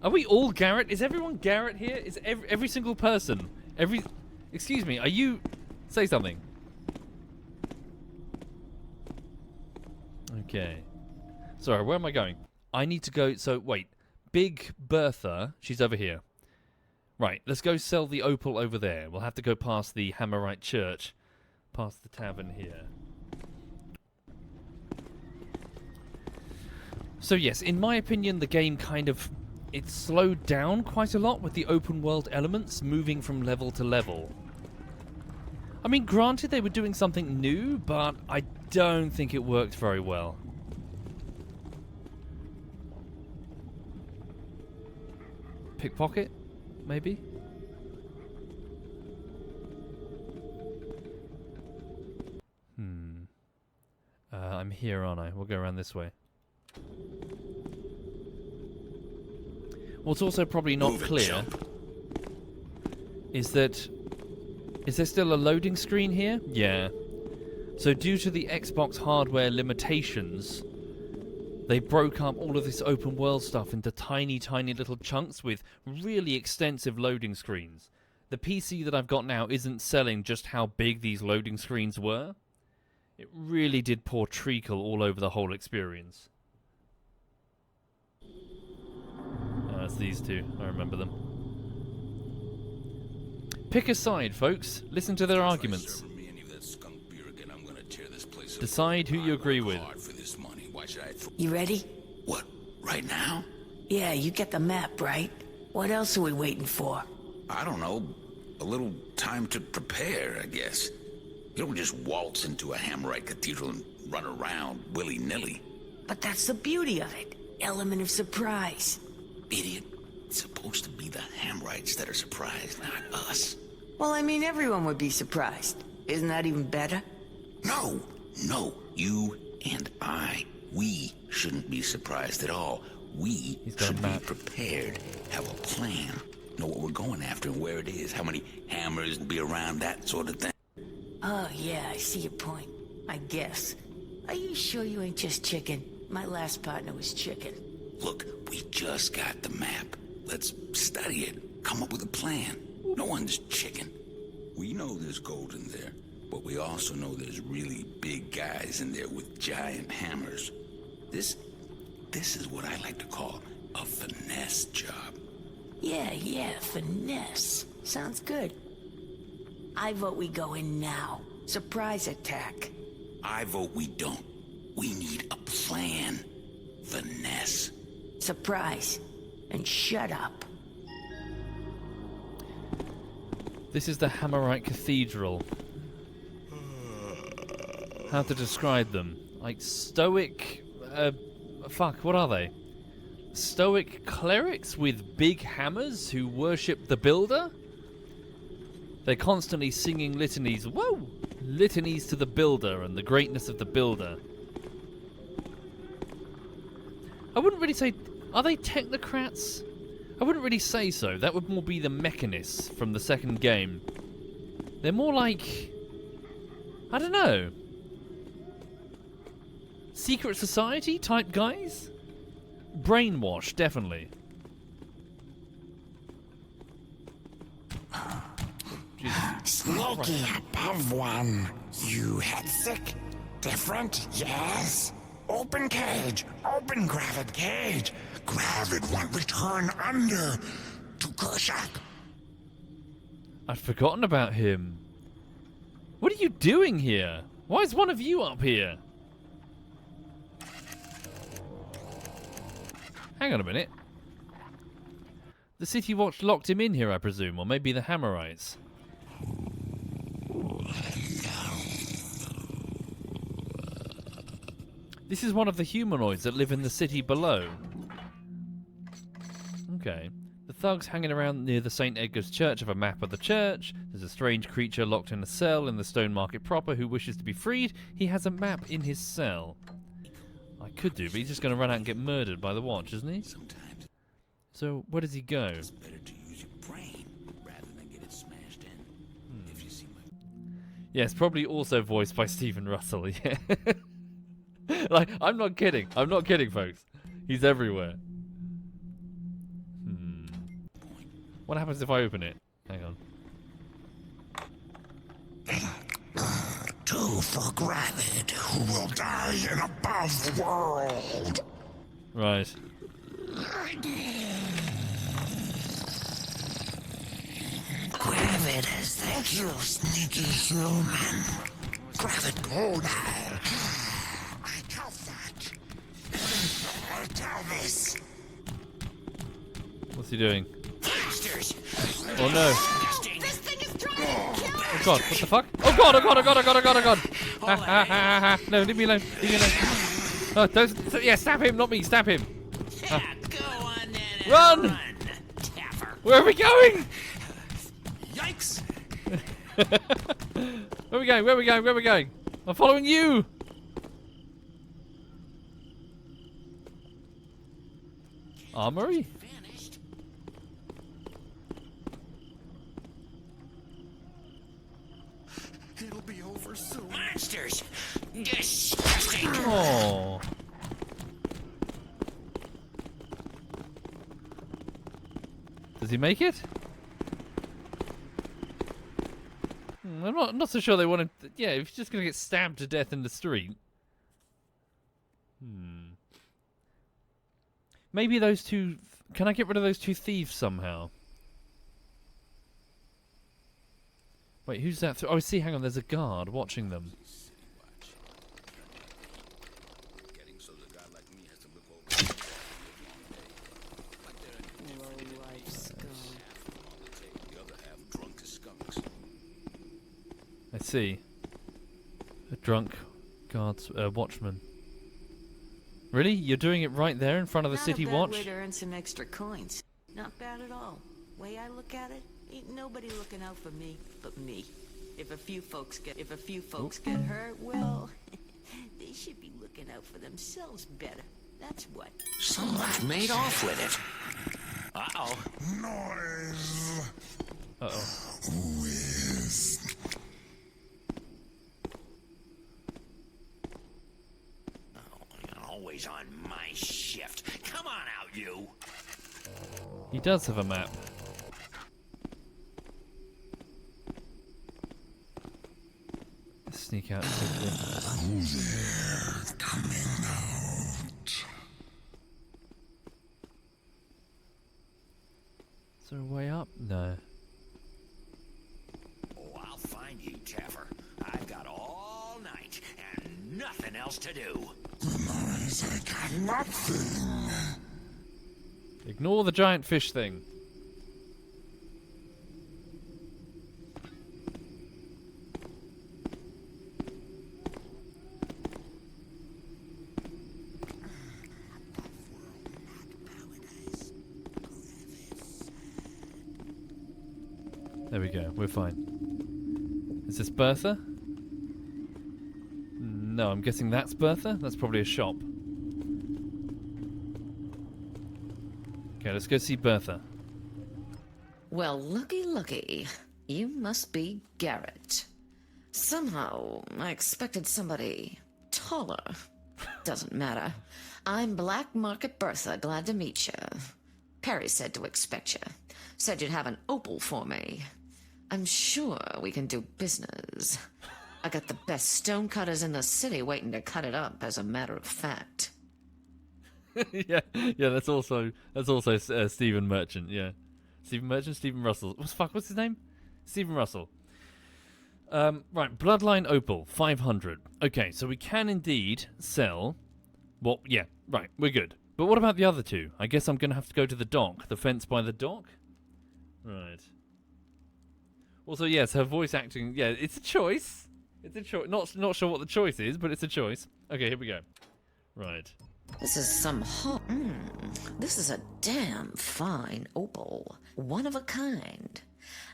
Are we all Garrett? Is everyone Garrett here? Is every single person? Excuse me, are you... Say something. Okay. Sorry, where am I going? I need to go... So, wait. Big Bertha, she's over here. Right, let's go sell the Opal over there. We'll have to go past the Hammerite Church. Past the tavern here. So yes, in my opinion, the game kind of... It slowed down quite a lot with the open world elements moving from level to level. I mean, granted they were doing something new, but I don't think it worked very well. Pickpocket? Maybe? I'm here, aren't I? We'll go around this way. What's also probably not clear is that... Is there still a loading screen here? Yeah. So due to the Xbox hardware limitations, they broke up all of this open world stuff into tiny, tiny little chunks with really extensive loading screens. The PC that I've got now isn't selling just how big these loading screens were. It really did pour treacle all over the whole experience. It's these two. I remember them. Pick a side, folks. Listen to their arguments. Decide who you agree with. You ready? What? Right now? Yeah, you get the map, right? What else are we waiting for? I don't know. A little time to prepare, I guess. You don't just waltz into a Hammerite cathedral and run around willy-nilly. But that's the beauty of it. Element of surprise. Idiot. It's supposed to be the Hammerites that are surprised, not us. Well, I mean, everyone would be surprised. Isn't that even better? No. You and I. We shouldn't be surprised at all. We should be prepared, have a plan, know what we're going after and where it is, how many hammers be around, that sort of thing. Oh, yeah, I see your point. I guess. Are you sure you ain't just chicken? My last partner was chicken. Look, we just got the map. Let's study it, come up with a plan. No one's chicken. We know there's gold in there, but we also know there's really big guys in there with giant hammers. This is what I like to call a finesse job. Yeah, finesse. Sounds good. I vote we go in now. Surprise attack. I vote we don't. We need a plan. Finesse. Surprise. And shut up. This is the Hammerite Cathedral. How to describe them? Like stoic... what are they? Stoic clerics with big hammers who worship the builder? They're constantly singing litanies. Whoa! Litanies to the builder and the greatness of the builder. I wouldn't really say... Are they technocrats? I wouldn't really say so. That would more be the mechanists from the second game. They're more like... I don't know. Secret society type guys? Brainwash, definitely. Sneaky above one. You head sick? Different? Yes. Open cage. Open gravid cage. Gravid one return under to Kershak. I'd forgotten about him. What are you doing here? Why is one of you up here? Hang on a minute. The City Watch locked him in here, I presume, or maybe the Hammerites. This is one of the humanoids that live in the city below. Okay. The thugs hanging around near the St. Edgar's Church have a map of the church. There's a strange creature locked in a cell in the Stone Market proper who wishes to be freed. He has a map in his cell. I could do, but he's just going to run out and get murdered by the Watch, isn't he? Sometimes So, where does he go? it's better to use your brain rather than get it smashed in. If you Yes, probably also voiced by Stephen Russell, yeah. Like, I'm not kidding. I'm not kidding, folks. He's everywhere. What happens if I open it? Hang on. Two for Gravid, who will die in above world. Right. Gravid is the you sneaky human. Gravid Gold Isle. I tell that. I tell this. What's he doing? Monsters. Oh no. This thing is trying to kill Oh god, what the fuck? Oh god, oh god, oh god, oh god, oh god, oh god. Ha ha ha ha. No, leave me alone. Leave me alone. Oh, don't, yeah, stab him, not me, stab him. Yeah, go on then and Run! run, Taffer. Where are we going? Yikes! Where are we going? Where are we going? Where are we going? I'm following you. Armory? Vanished. It'll be over soon. Monsters. Disgusting. Oh. Does he make it? I'm not so sure they want to. Yeah, if he's just gonna get stabbed to death in the street. Maybe those two. Can I get rid of those two thieves somehow? Wait, who's that? Oh, see, hang on. There's a guard watching them. I see. A drunk guards watchman. Really? You're doing it right there in front of the city watch? Not a bad way to earn some extra coins. Not bad at all. Way I look at it, ain't nobody looking out for me but me. If a few folks get hurt, well, they should be looking out for themselves better. That's what. Someone's made off with it. Uh-oh. Noise. Uh-oh. Who is... Always on my shift. Come on out, you. He does have a map. Let's sneak out quickly. Who there coming out? Is there a way up? No. Oh, I'll find you, Taffer. I've got all night and nothing else to do. Noise, I got nothing. Ignore the giant fish thing. There we go, we're fine. Is this Bertha? No, I'm guessing that's Bertha? That's probably a shop. Okay, let's go see Bertha. Well, looky. You must be Garrett. Somehow, I expected somebody taller. Doesn't matter. I'm Black Market Bertha, glad to meet you. Perry said to expect you. Said you'd have an Opal for me. I'm sure we can do business. I got the best stonecutters in the city waiting to cut it up, as a matter of fact. yeah, that's also Stephen Merchant, yeah. Stephen Russell. What's his name? Stephen Russell. Right, Bloodline Opal, 500. Okay, so we can indeed sell... Well, yeah, right, we're good. But what about the other two? I guess I'm going to have to go to the dock. The fence by the dock? Right. Also, yes, her voice acting... Yeah, it's a choice. It's a choice. Not sure what the choice is, but it's a choice. Okay, here we go. Right. This is some This is a damn fine opal. One of a kind.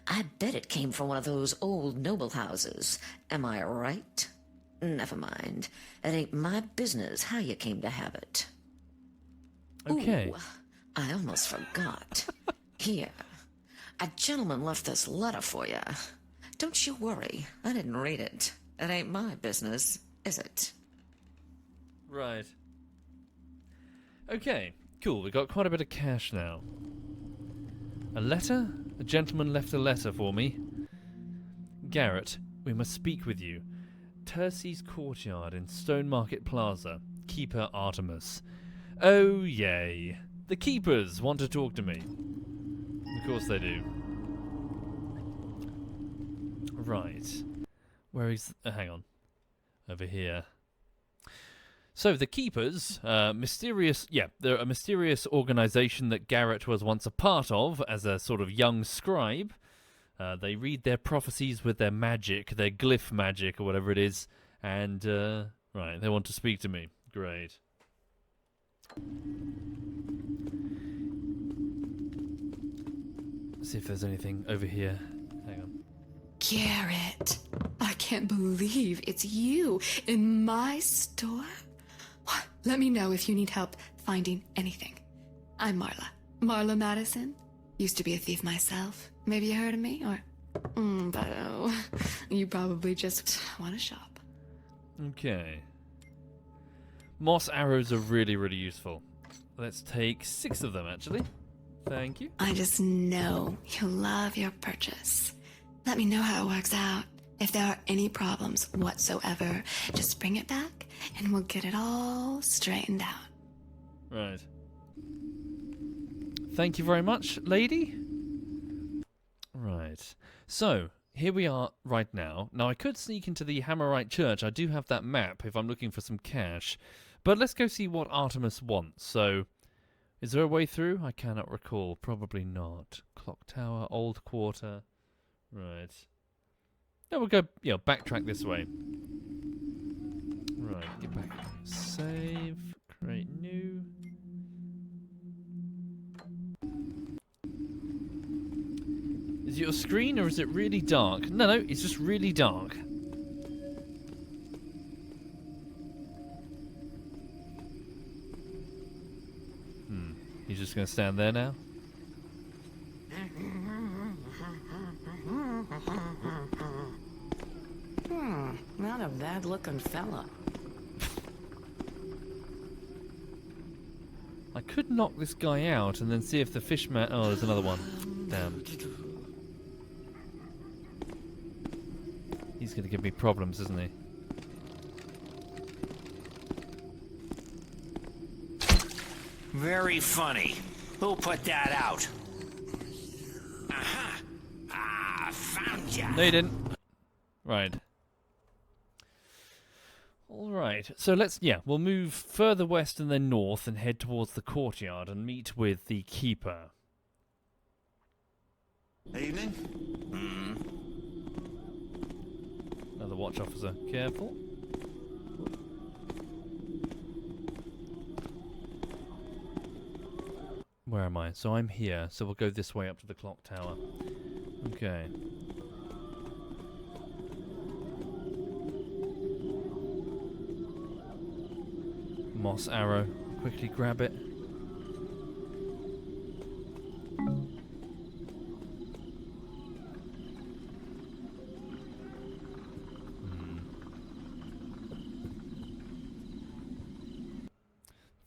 I bet it came from one of those old noble houses. Am I right? Never mind. It ain't my business how you came to have it. Okay. Ooh, I almost forgot. Here. A gentleman left this letter for you. Don't you worry. I didn't read it. It ain't my business, is it? Right. Okay, cool. We got quite a bit of cash now. A letter? A gentleman left a letter for me. Garrett, we must speak with you. Tercy's courtyard in Stone Market Plaza. Keeper Artemis. Oh, yay. The keepers want to talk to me. Of course they do. Right. Where is... hang on. Over here. So, the Keepers, mysterious... yeah, they're a mysterious organization that Garrett was once a part of as a sort of young scribe. They read their prophecies with their magic, their glyph magic, or whatever it is. And, right, they want to speak to me. Great. Let's see if there's anything over here. Hang on. Garrett, I can't believe it's you in my store. Let me know if you need help finding anything. I'm Marla. Marla Madison. Used to be a thief myself. Maybe you heard of me, or... but you probably just want to shop. Okay. Moss arrows are really, really useful. Let's take 6 of them, actually. Thank you. I just know you'll love your purchase. Let me know how it works out. If there are any problems whatsoever, just bring it back and we'll get it all straightened out. Right. Thank you very much, lady. Right. So, here we are right now. Now, I could sneak into the Hammerite Church. I do have that map if I'm looking for some cash. But let's go see what Artemis wants. So, is there a way through? I cannot recall. Probably not. Clock Tower, Old Quarter. Right. Now we'll go, backtrack this way. Right, get back. Save. Create new. Is it your screen or is it really dark? No, it's just really dark. He's just going to stand there now? Not a bad-looking fella. I could knock this guy out and then see if the fishman... oh, there's another one. Damn. He's going to give me problems, isn't he? Very funny. Who put that out? Aha! Ah, found ya! No, you didn't. Right. Alright, so we'll move further west and then north and head towards the courtyard and meet with the keeper. Evening. Another watch officer. Careful. Where am I? So I'm here, so we'll go this way up to the clock tower. Okay. Moss arrow. Quickly grab it.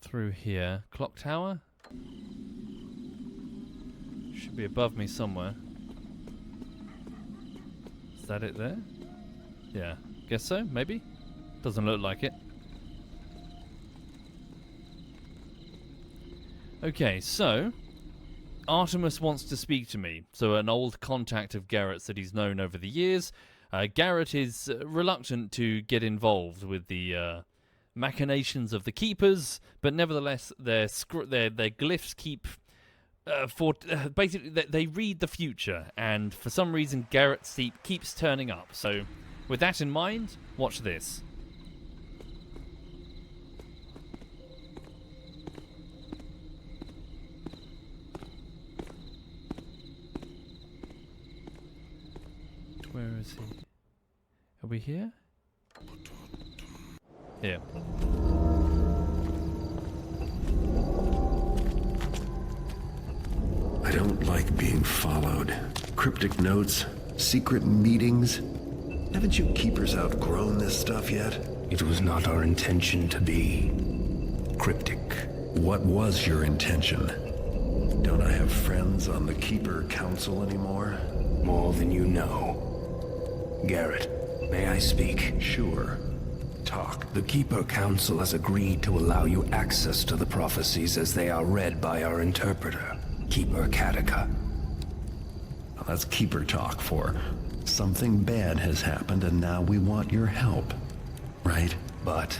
Through here. Clock tower? Should be above me somewhere. Is that it there? Yeah. Guess so, maybe? Doesn't look like it. Okay, so Artemis wants to speak to me. So an old contact of Garrett's that he's known over the years. Garrett is reluctant to get involved with the machinations of the keepers, but nevertheless their glyphs keep basically they read the future, and for some reason Garrett keeps turning up. So with that in mind, watch this. Where is he? Are we here? Here. I don't like being followed. Cryptic notes, Secret meetings? Haven't you keepers outgrown this stuff yet? It was not our intention to be cryptic. What was your intention? Don't I have friends on the Keeper Council anymore? More than you know. Garrett, may I speak? Sure. Talk. The Keeper Council has agreed to allow you access to the prophecies as they are read by our interpreter, Keeper Kataka. Well, that's Keeper talk for something bad has happened and now we want your help. Right? But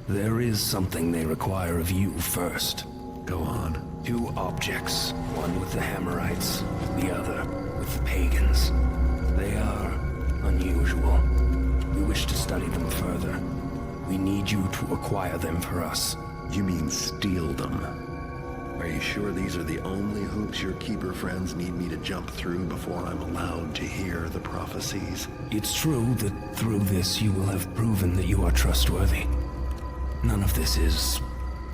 there is something they require of you first. Go on. 2 objects, one with the Hammerites, the other with the Pagans. They are unusual. We wish to study them further. We need you to acquire them for us. You mean steal them? Are you sure these are the only hoops your Keeper friends need me to jump through before I'm allowed to hear the prophecies? It's true that through this you will have proven that you are trustworthy. None of this is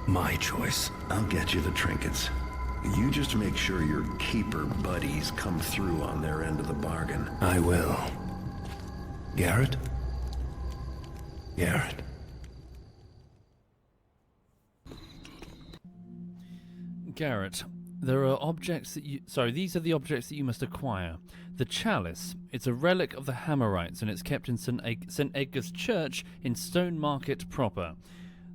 my choice. I'll get you the trinkets. You just make sure your Keeper buddies come through on their end of the bargain. I will. Garrett? Garrett. Garrett, there are objects that you... Sorry, these are the objects that you must acquire. The chalice. It's a relic of the Hammerites, and it's kept in St. Edgar's Church in Stone Market proper.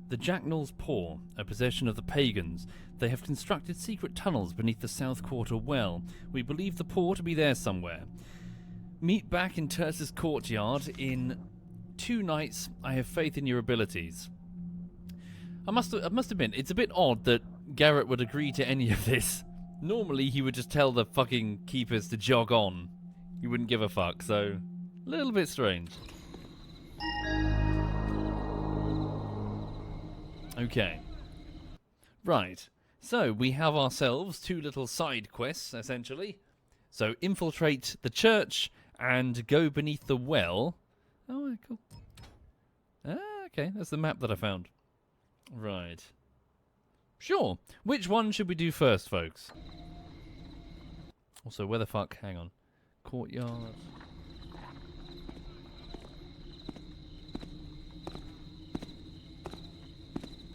The Jacknal's Paw, a possession of the Pagans. They have constructed secret tunnels beneath the South Quarter well. We believe the paw to be there somewhere. Meet back in Terce's courtyard in 2 nights. I have faith in your abilities. I must admit, it's a bit odd that Garrett would agree to any of this. Normally he would just tell the fucking keepers to jog on. He wouldn't give a fuck, so a little bit strange. Okay. Right. So we have ourselves 2 little side quests, essentially. So infiltrate the church and go beneath the well. Oh, cool. Okay, that's the map that I found. Right. Sure. Which one should we do first, folks? Also, where the fuck? Hang on. Courtyard.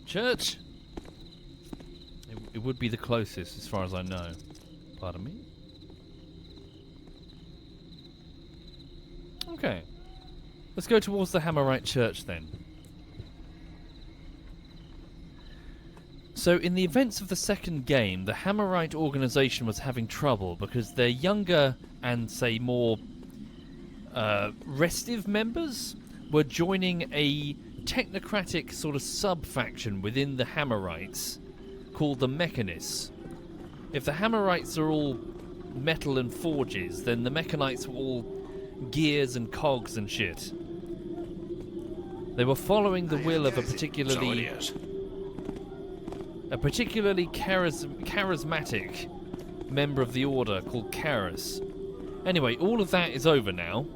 Church? It would be the closest, as far as I know. Pardon me? Okay. Let's go towards the Hammerite Church, then. So, in the events of the second game, the Hammerite organization was having trouble because their younger and, say, more restive members were joining a technocratic sort of sub-faction within the Hammerites called the Mechanists. If the Hammerites are all metal and forges, then the Mechanites were all gears and cogs and shit. They were following the will of a particularly charismatic member of the order called Karis. Anyway, all of that is over now.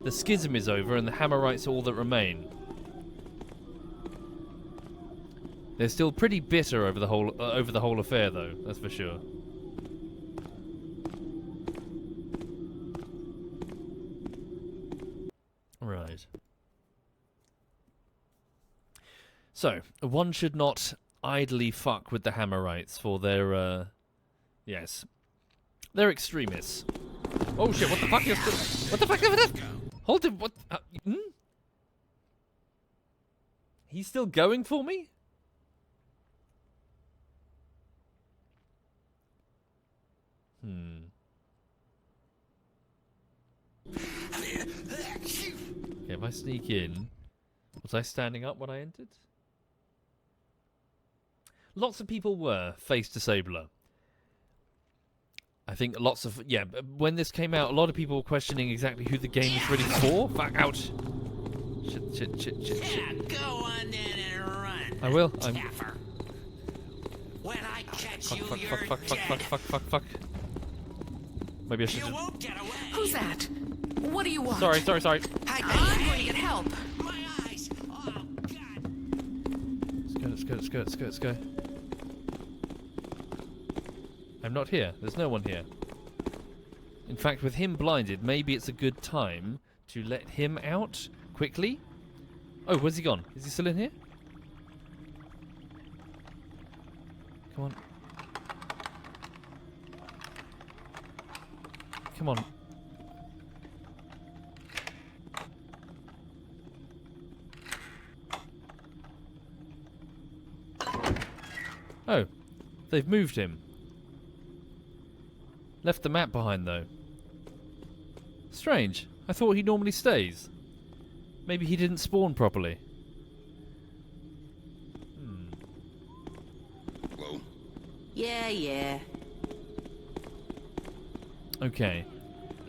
The schism is over and the Hammerites are all that remain. They're still pretty bitter over the whole affair, though, that's for sure. Right. So, one should not idly fuck with the Hammerites for their, yes. They're extremists. Oh shit, what the fuck is this? What the fuck is this? Hold it, what? He's still going for me? Okay, if I sneak in... Was I standing up when I entered? Lots of people were face disabler. I think lots of... Yeah, when this came out, a lot of people were questioning exactly who the game is really for. Fuck, ouch. Shit. Yeah, go on in and run. I will. Taffer. When I catch you, you're fuck. Maybe I should. You won't get away. Who's that? What do you want? Sorry. I'm going to get help. My eyes. Oh God. Let's go. I'm not here. There's no one here. In fact, with him blinded, maybe it's a good time to let him out quickly. Oh, where's he gone? Is he still in here? Come on. Come on. Oh, they've moved him. Left the map behind, though. Strange. I thought he normally stays. Maybe he didn't spawn properly. Hello? Yeah. Okay.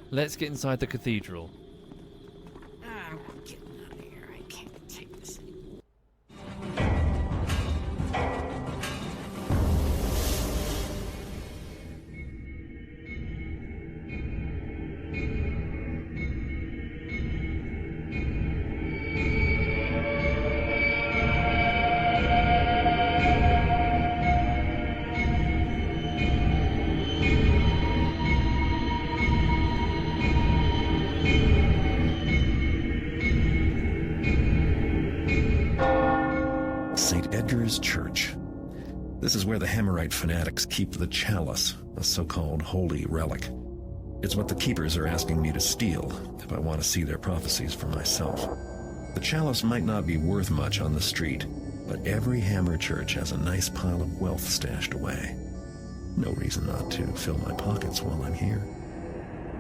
Let's get inside the cathedral. I'm getting out of here. I can't take this anymore. St. Edgar's Church. This is where the Hammerite fanatics keep the chalice, a so-called holy relic. It's what the keepers are asking me to steal if I want to see their prophecies for myself. The chalice might not be worth much on the street, but every Hammer church has a nice pile of wealth stashed away. No reason not to fill my pockets while I'm here.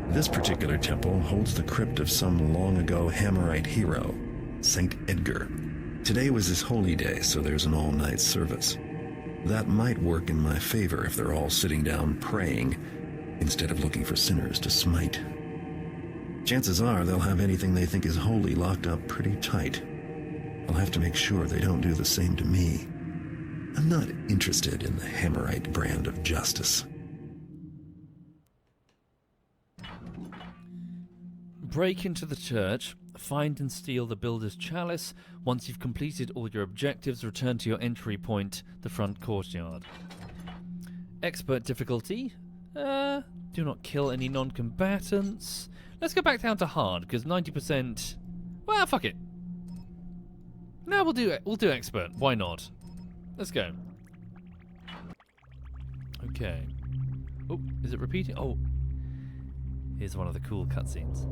This particular temple holds the crypt of some long-ago Hammerite hero, St. Edgar. Today was his holy day, so there's an all-night service. That might work in my favor if they're all sitting down praying, instead of looking for sinners to smite. Chances are they'll have anything they think is holy locked up pretty tight. I'll have to make sure they don't do the same to me. I'm not interested in the Hammerite brand of justice. Break into the church, find and steal the builder's chalice. Once you've completed all your objectives, return to your entry point, the front courtyard. Expert difficulty. Do not kill any non-combatants. Let's go back down to hard, because 90%... Well, fuck it. No, we'll do expert. Why not? Let's go. Okay. Oh, is it repeating? Oh. Here's one of the cool cutscenes.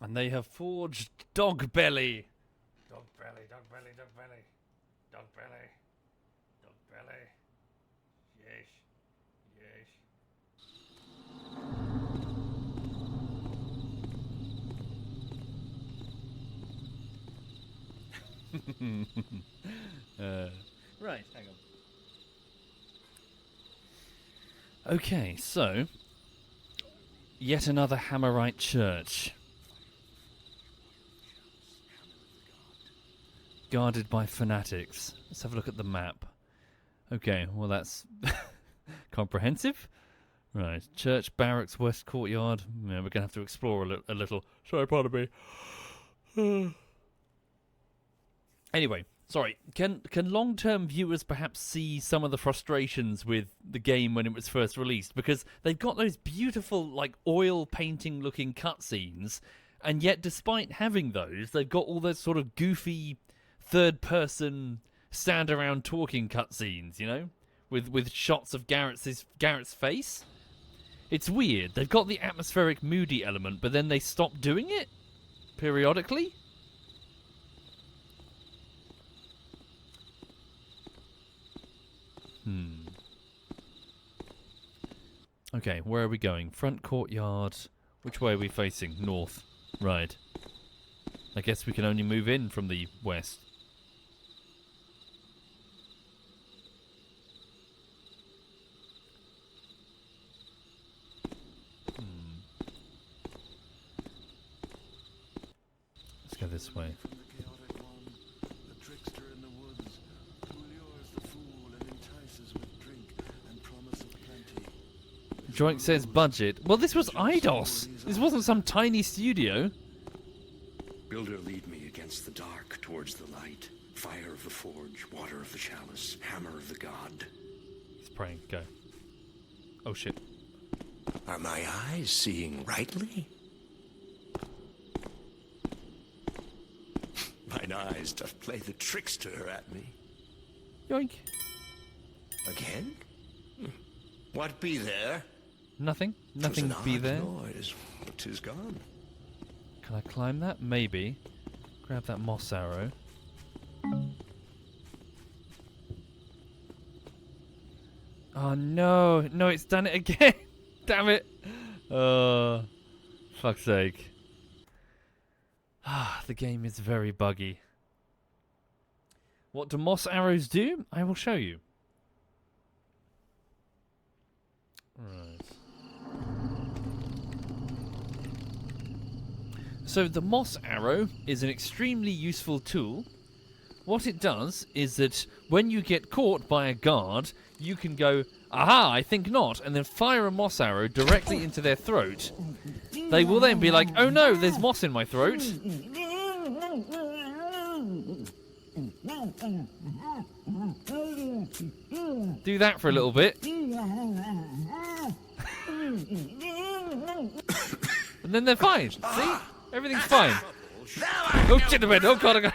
And they have forged Dog Belly. Dog Belly, Dog Belly, Dog Belly. Dog Belly. Dog Belly. Yes. Yes. Right, hang on. Okay, so... Yet another Hammerite church. Guarded by fanatics. Let's have a look at the map. Okay, well that's comprehensive. Right, church, barracks, west courtyard. Yeah, we're gonna have to explore a little. Sorry, pardon me. Anyway, sorry. Can long-term viewers perhaps see some of the frustrations with the game when it was first released? Because they've got those beautiful, like, oil painting-looking cutscenes, And yet, despite having those, they've got all those sort of goofy third-person stand-around talking cutscenes, you know? With shots of Garrett's face. It's weird. They've got the atmospheric, moody element, but then they stop doing it periodically. Okay, where are we going? Front courtyard. Which way are we facing? North. Right. I guess we can only move in from the west. Let's go this way. Joink says budget. Well, this was IDOS. This wasn't some tiny studio. Builder, lead me against the dark towards the light. Fire of the forge, water of the chalice, hammer of the god. He's praying. Go. Oh, shit. Are my eyes seeing rightly? Mine eyes doth play the trickster at me. Yoink. Again? What be there? Nothing. Nothing be there. Noise, but 'tis gone. Can I climb that? Maybe. Grab that moss arrow. Oh no! No, it's done it again! Damn it! Oh, fuck's sake. Ah, the game is very buggy. What do moss arrows do? I will show you. Right. So the moss arrow is an extremely useful tool. What it does is that when you get caught by a guard, you can go, aha, I think not, and then fire a moss arrow directly into their throat. They will then be like, oh no, there's moss in my throat. Do that for a little bit. And then they're fine. See? Everything's fine. Oh shit, oh god, I got...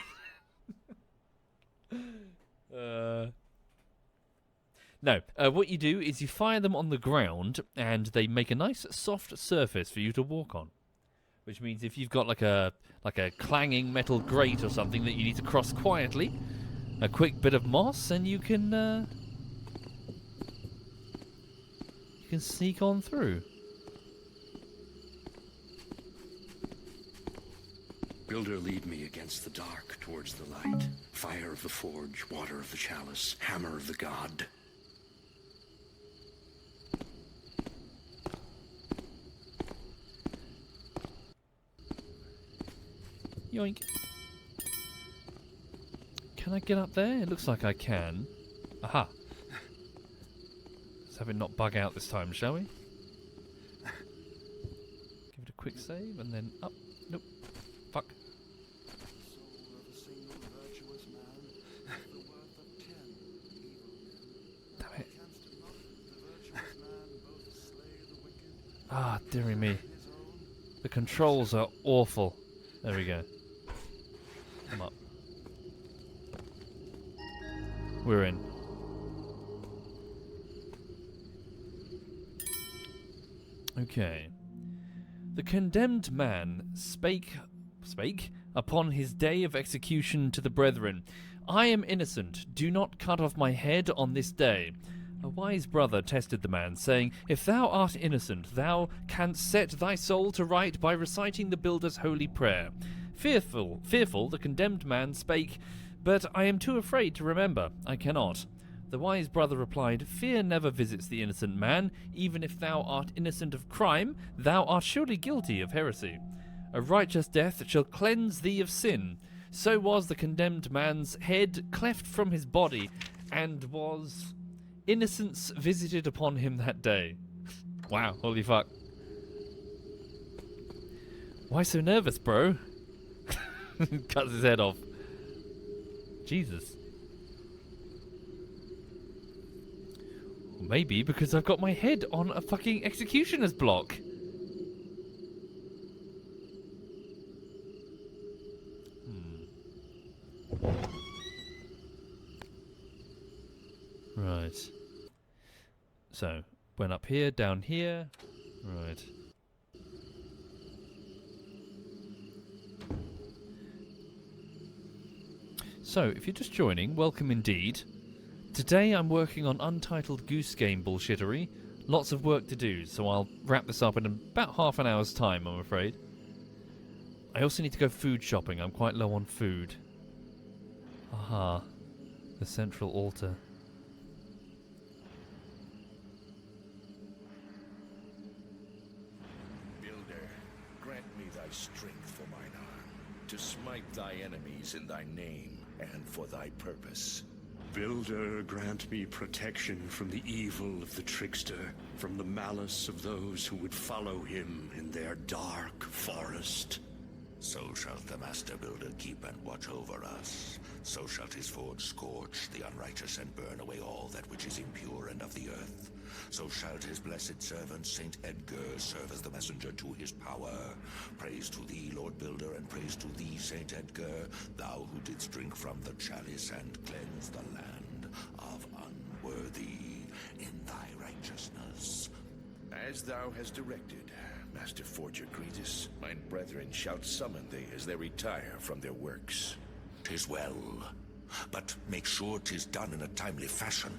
No, what you do is you fire them on the ground and they make a nice soft surface for you to walk on. Which means if you've got like a clanging metal grate or something that you need to cross quietly, a quick bit of moss and you can sneak on through. Builder, lead me against the dark towards the light. Fire of the forge, water of the chalice, hammer of the god. Yoink. Can I get up there? It looks like I can. Aha. Let's have it not bug out this time, shall we? Give it a quick save and then up. Nope. Fuck. Damn it. Ah, dearie me. The controls are awful. There we go. Come up. We're in. Okay. The condemned man spake upon his day of execution to the brethren, I am innocent, do not cut off my head on this day. A wise brother tested the man, saying, if thou art innocent, thou canst set thy soul to right by reciting the builder's holy prayer. Fearful, the condemned man spake, but I am too afraid to remember, I cannot. The wise brother replied, fear never visits the innocent man, even if thou art innocent of crime, thou art surely guilty of heresy. A righteous death shall cleanse thee of sin. So was the condemned man's head cleft from his body, and was innocence visited upon him that day. Wow, holy fuck. Why so nervous, bro? Cuts his head off. Jesus. Maybe because I've got my head on a fucking executioner's block. Right. So, went up here, down here. Right. So, if you're just joining, welcome indeed. Today I'm working on Untitled Goose Game bullshittery. Lots of work to do, so I'll wrap this up in about half an hour's time, I'm afraid. I also need to go food shopping. I'm quite low on food. Aha. The central altar. Builder, grant me thy strength for mine arm, to smite thy enemies in thy name and for thy purpose. Builder, grant me protection from the evil of the trickster, from the malice of those who would follow him in their dark forest. So shall the Master Builder keep and watch over us. So shall his forge scorch the unrighteous and burn away all that which is impure and of the earth. So shall his blessed servant Saint Edgar serve as the messenger to his power. Praise to thee, Lord Builder, and praise to thee, Saint Edgar, thou who didst drink from the chalice and cleanse the land of unworthy in thy righteousness. As thou hast directed, Master Forger Gretus, mine brethren shall summon thee as they retire from their works. 'Tis well, but make sure 'tis done in a timely fashion.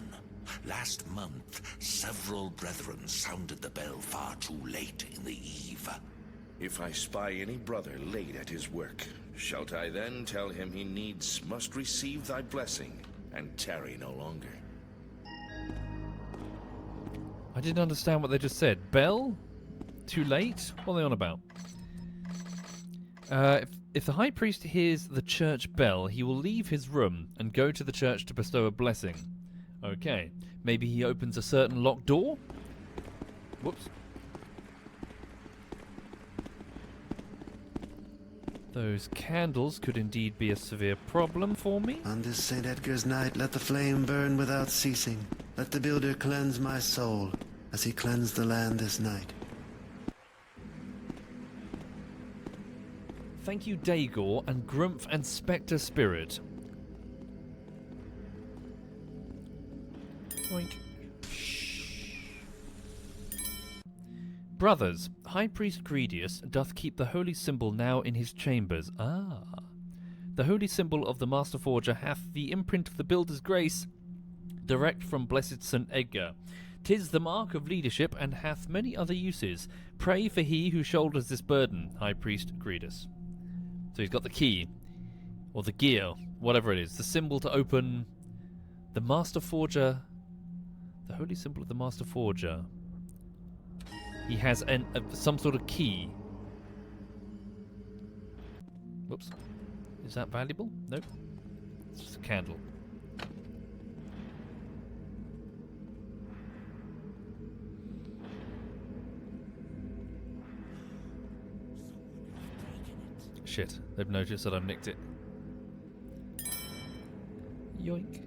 Last month, several brethren sounded the bell far too late in the eve. If I spy any brother late at his work, shalt I then tell him he needs must receive thy blessing, and tarry no longer? I didn't understand what they just said. Bell? Too late? What are they on about? If the high priest hears the church bell, he will leave his room and go to the church to bestow a blessing. Okay. Maybe he opens a certain locked door? Whoops. Those candles could indeed be a severe problem for me. On this St. Edgar's night, let the flame burn without ceasing. Let the Builder cleanse my soul, as he cleansed the land this night. Thank you, Daegor and Grumph and Spectre Spirit. Oink. Brothers, High Priest Gredius doth keep the holy symbol now in his chambers. Ah. The holy symbol of the Master Forger hath the imprint of the Builder's grace, direct from blessed St. Edgar. 'Tis the mark of leadership, and hath many other uses. Pray for he who shoulders this burden, High Priest Gredius. So he's got the key, or the gear, whatever it is, the symbol to open the Master Forger, the holy symbol of the Master Forger. He has some sort of key. Whoops. Is that valuable? Nope. It's just a candle. Shit, they've noticed that I've nicked it. Yoink.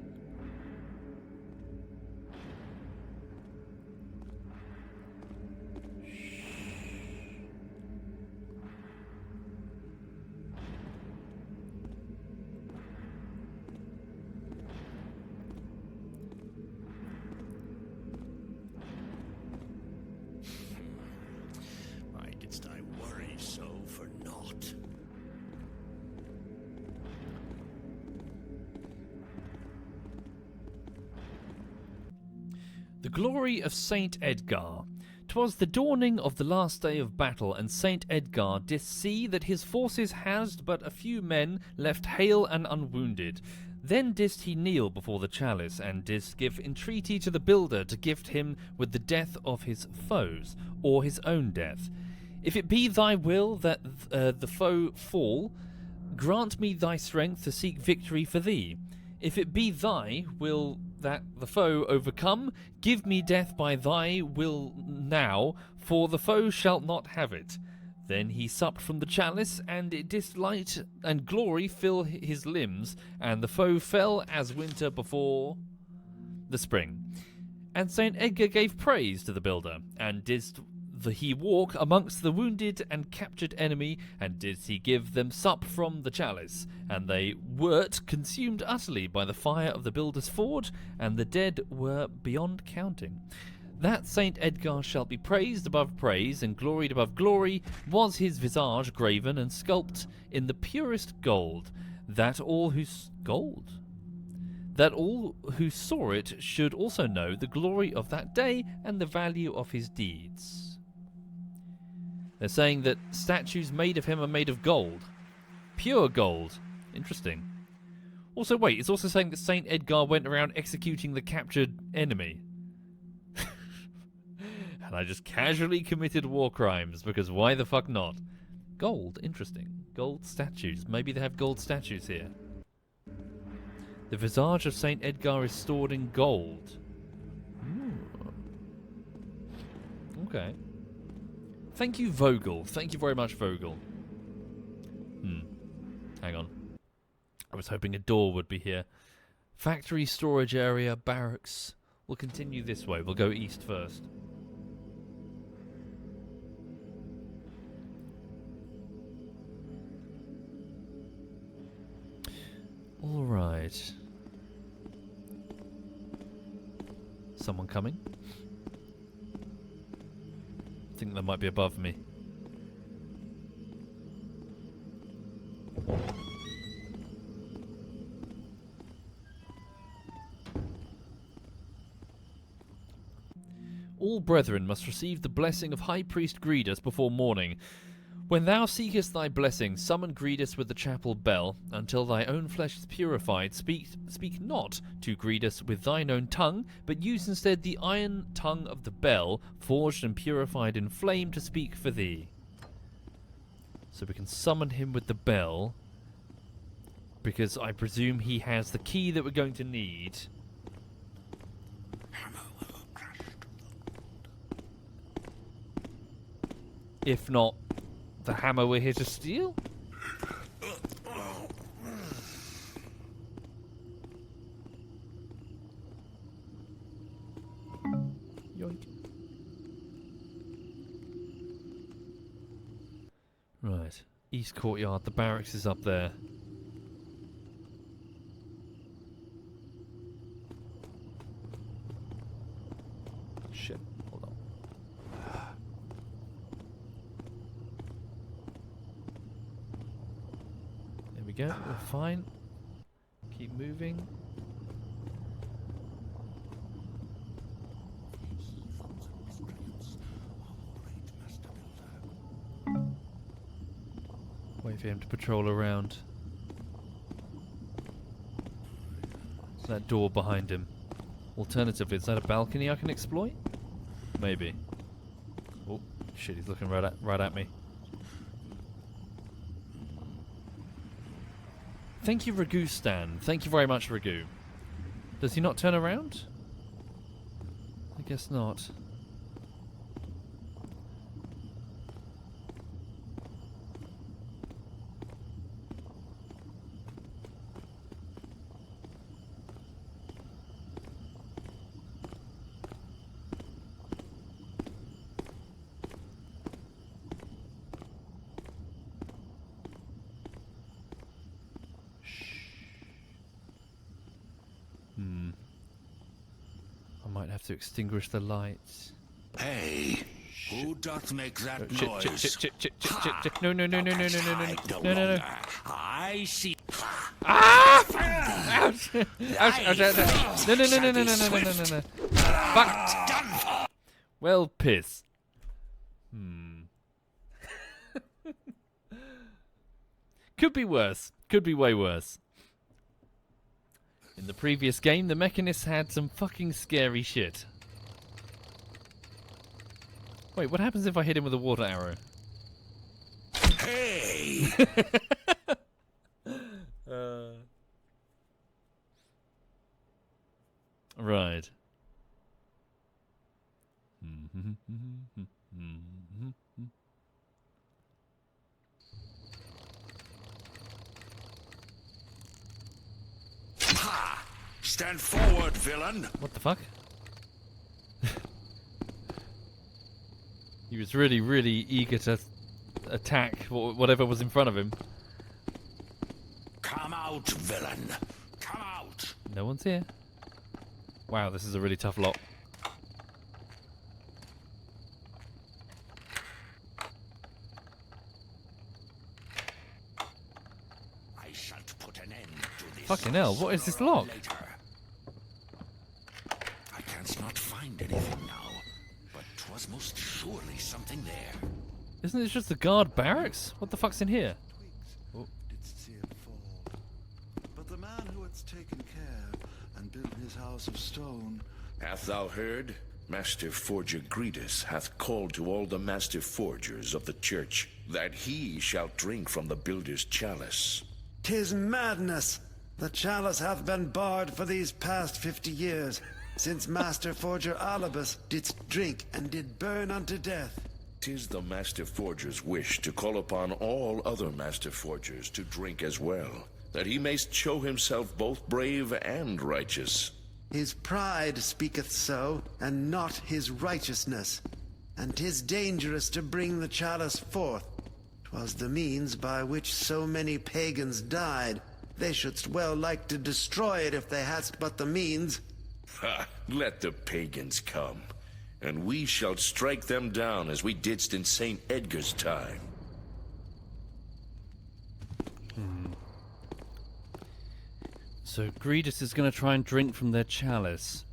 Why didst I worry so for naught? The glory of Saint Edgar. 'Twas the dawning of the last day of battle, and Saint Edgar did see that his forces had but a few men left hale and unwounded. Then didst he kneel before the chalice, and didst give entreaty to the Builder to gift him with the death of his foes, or his own death. If it be thy will that the foe fall, grant me thy strength to seek victory for thee. If it be thy will that the foe overcome, give me death by thy will now, for the foe shall not have it. Then he supped from the chalice, and it did light and glory fill his limbs, and the foe fell as winter before the spring. And Saint Edgar gave praise to the Builder, and didst he walk amongst the wounded and captured enemy, and did he give them sup from the chalice? And they wert consumed utterly by the fire of the builder's forge, and the dead were beyond counting. That Saint Edgar shall be praised above praise, and gloried above glory, was his visage graven and sculpted in the purest gold, that all who saw it should also know the glory of that day and the value of his deeds. They're saying that statues made of him are made of gold. Pure gold. Interesting. Also, wait, it's also saying that Saint Edgar went around executing the captured enemy. And I just casually committed war crimes, because why the fuck not? Gold, interesting. Gold statues. Maybe they have gold statues here. The visage of Saint Edgar is stored in gold. Okay. Thank you, Vogel. Thank you very much, Vogel. Hang on. I was hoping a door would be here. Factory, storage area, barracks. We'll continue this way. We'll go east first. All right. Someone coming? I think that might be above me. All brethren must receive the blessing of High Priest Gredus before morning. When thou seekest thy blessing, summon Gredus with the chapel bell, until thy own flesh is purified. Speak not to Gredus with thine own tongue, but use instead the iron tongue of the bell, forged and purified in flame, to speak for thee. So we can summon him with the bell, because I presume he has the key that we're going to need. If not, the hammer we're here to steal? Yoink. Right. East Courtyard. The barracks is up there. Shit. Hold on. There we go. We're fine. Keep moving. Wait for him to patrol around. That door behind him. Alternatively, is that a balcony I can exploit? Maybe. Oh, shit, he's looking right at me. Thank you, Ragu Stan. Thank you very much, Ragu. Does he not turn around? I guess not. To extinguish the lights. Hey, who doth make that noise? No. No. I see. Ah! Ouch! Ouch! No. Fuck! Well, piss. Could be worse. Could be way worse. In the previous game, the Mechanists had some fucking scary shit. Wait, what happens if I hit him with a water arrow? Hey! Right. Ha! Stand forward, villain! What the fuck? He was really, really eager to attack whatever was in front of him. Come out, villain! Come out! No one's here. Wow, this is a really tough lot. I shall put an end to this. Fucking hell, what is this lock? Later. I can't not find anything now, but 'twas most surely something there. Isn't this just the guard barracks? What the fuck's in here? Didst see it fall. But the man who hadst taken care and built his house of stone. Hath thou heard? Master Forger Gretus hath called to all the Master Forgers of the church, that he shall drink from the builder's chalice. 'Tis madness! The chalice hath been barred for these past 50 years, since Master Forger Alibus didst drink and did burn unto death. 'Tis the Master Forger's wish to call upon all other Master Forgers to drink as well, that he may show himself both brave and righteous. His pride speaketh so, and not his righteousness. And 'tis dangerous to bring the chalice forth. 'Twas the means by which so many pagans died. They shouldst well like to destroy it if they hadst but the means. Ha! Let the pagans come, and we shall strike them down as we didst in St. Edgar's time. So Gretus is going to try and drink from their chalice.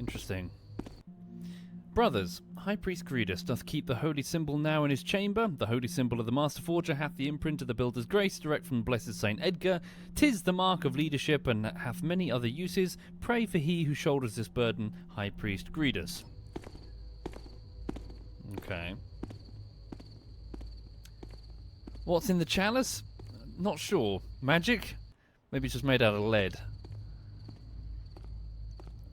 Interesting. Brothers, High Priest Gretus doth keep the holy symbol now in his chamber. The holy symbol of the Master Forger hath the imprint of the builder's grace, direct from blessed Saint Edgar. 'Tis the mark of leadership and hath many other uses. Pray for he who shoulders this burden, High Priest Gretus. Okay. What's in the chalice? Not sure. Magic? Maybe it's just made out of lead.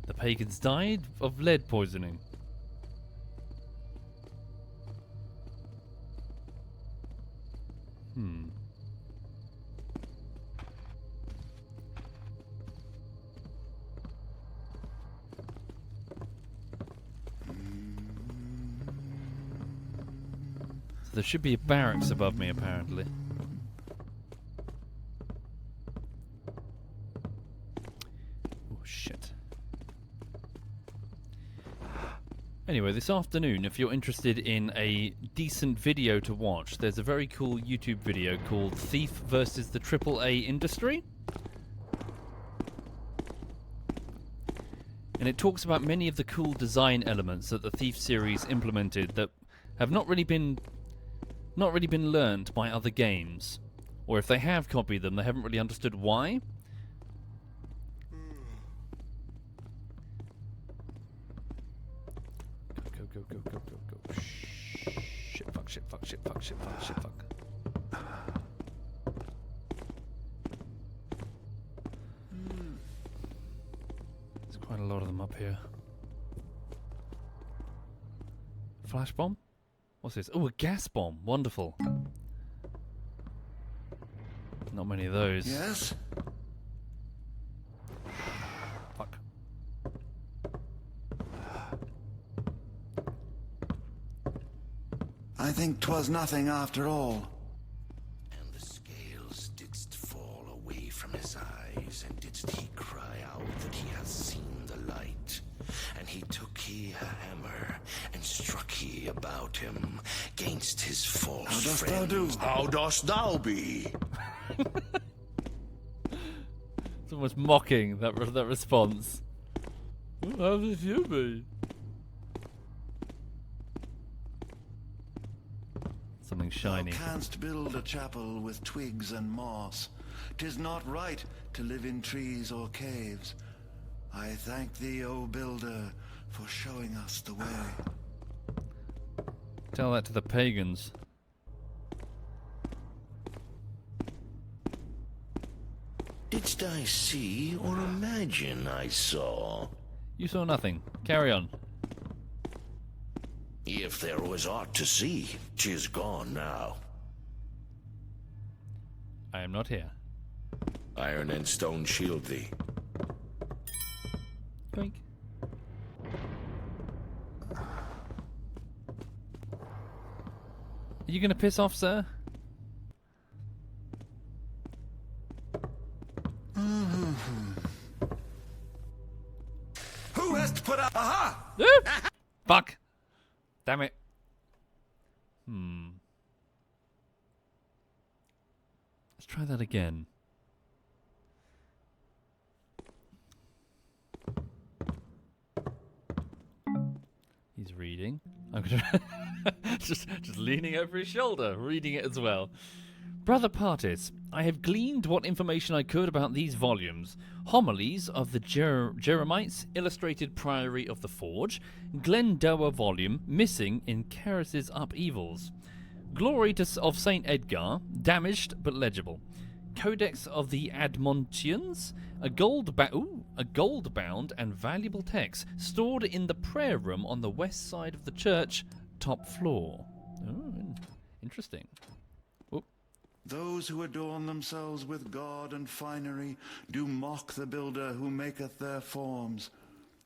The pagans died of lead poisoning. So there should be a barracks above me, apparently. Oh, shit. Anyway, this afternoon, if you're interested in a decent video to watch, there's a very cool YouTube video called Thief versus the AAA Industry. And it talks about many of the cool design elements that the Thief series implemented that have not really been learned by other games. Or if they have copied them, they haven't really understood why. Go. Shit, fuck. There's quite a lot of them up here. Flash bomb? What's this? Oh, a gas bomb. Wonderful. Not many of those. Yes? Fuck. I think 'twas nothing after all. And the scales didst fall away from his eyes, and didst he cry out that he hath seen the light. And he took he a hammer, and struck he about him, gainst his false How dost friends. thou do? How dost thou be? It's almost mocking, that response. How did you be? Something shiny. Thou canst build a chapel with twigs and moss. 'Tis not right to live in trees or caves. I thank thee, O builder, for showing us the way. Tell that to the pagans. Didst I see or imagine I saw? You saw nothing. Carry on. If there was aught to see, 'tis gone now. I am not here. Iron and stone shield thee. Oink. Are you going to piss off, sir? Who has to put up? Aha! Fuck. Damn it. Let's try that again. He's reading. I'm gonna just leaning over his shoulder, reading it as well. Brother Partis, I have gleaned what information I could about these volumes. Homilies of the Jeremites, Illustrated Priory of the Forge, Glendower volume, missing in Keris's Upevils. Glory of St. Edgar, damaged but legible. Codex of the Admontians, a gold-bound and valuable text stored in the prayer room on the west side of the church, top floor. Oh, interesting. Those who adorn themselves with God and finery do mock the builder who maketh their forms,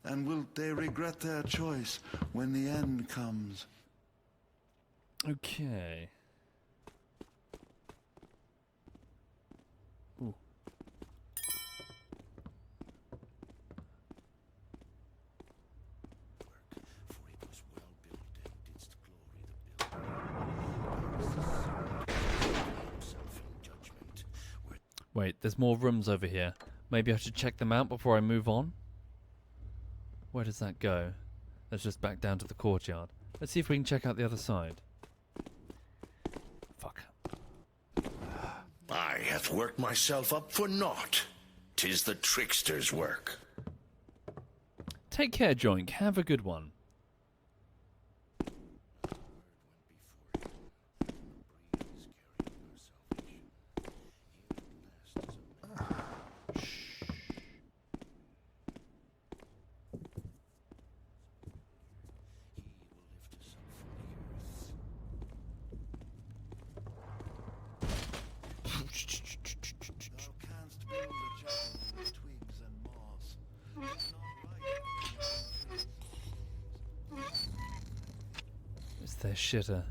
and wilt they regret their choice when the end comes? Okay. Ooh. Wait, there's more rooms over here. Maybe I should check them out before I move on? Where does that go? Let's just back down to the courtyard. Let's see if we can check out the other side. Fuck. I have worked myself up for naught. 'Tis the trickster's work. Take care, Joink. Have a good one. It's their shitter.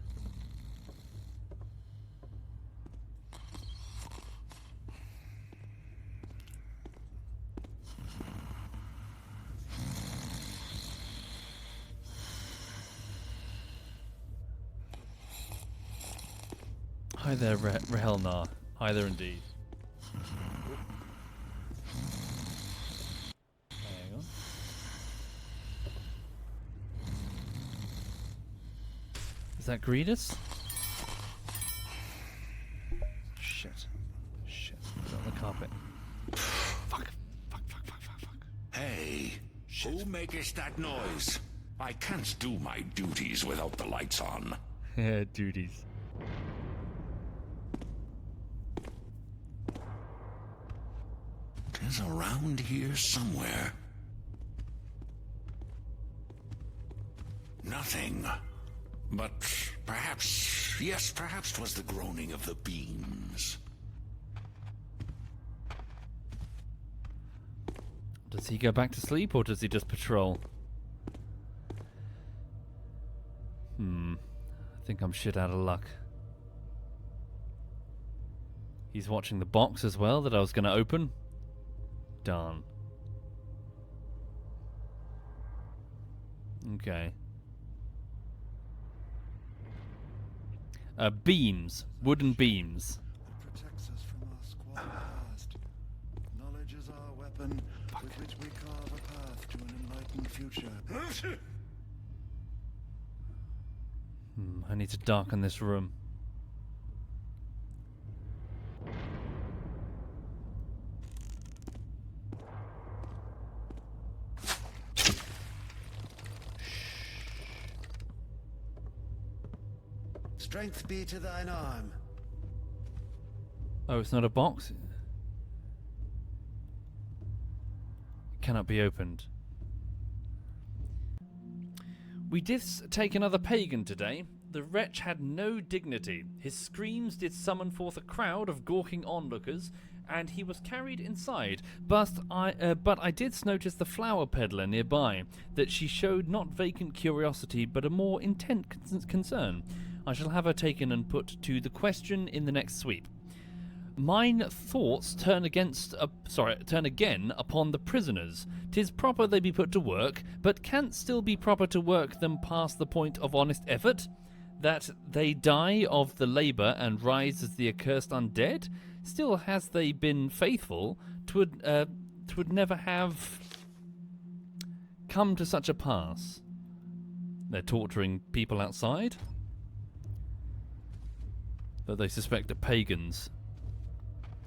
Hi there, Rehelnar. Hi there indeed. Hang on. Is that Greedus? Shit. Shit. Put it on the carpet. Fuck. Hey, who makest that noise? I can't do my duties without the lights on. Yeah, duties. Tis around here somewhere. Nothing. But perhaps, yes, perhaps 'twas the groaning of the beams. Does he go back to sleep or does he just patrol? I think I'm shit out of luck. He's watching the box as well that I was going to open. Darn. Okay. Beams. Wooden beams. It protects us from our squalid past. Knowledge is our weapon with which we carve a path to an enlightened future. I need to darken this room. Strength be to thine arm. Oh, it's not a box? It cannot be opened. We did take another pagan today. The wretch had no dignity. His screams did summon forth a crowd of gawking onlookers, and he was carried inside. But I did notice the flower peddler nearby, that she showed not vacant curiosity, but a more intent concern. I shall have her taken and put to the question in the next sweep. Mine thoughts turn again upon the prisoners. 'Tis proper they be put to work, but can't still be proper to work them past the point of honest effort? That they die of the labour and rise as the accursed undead? Still, has they been faithful, 'twould never have come to such a pass. They're torturing people outside that they suspect are pagans.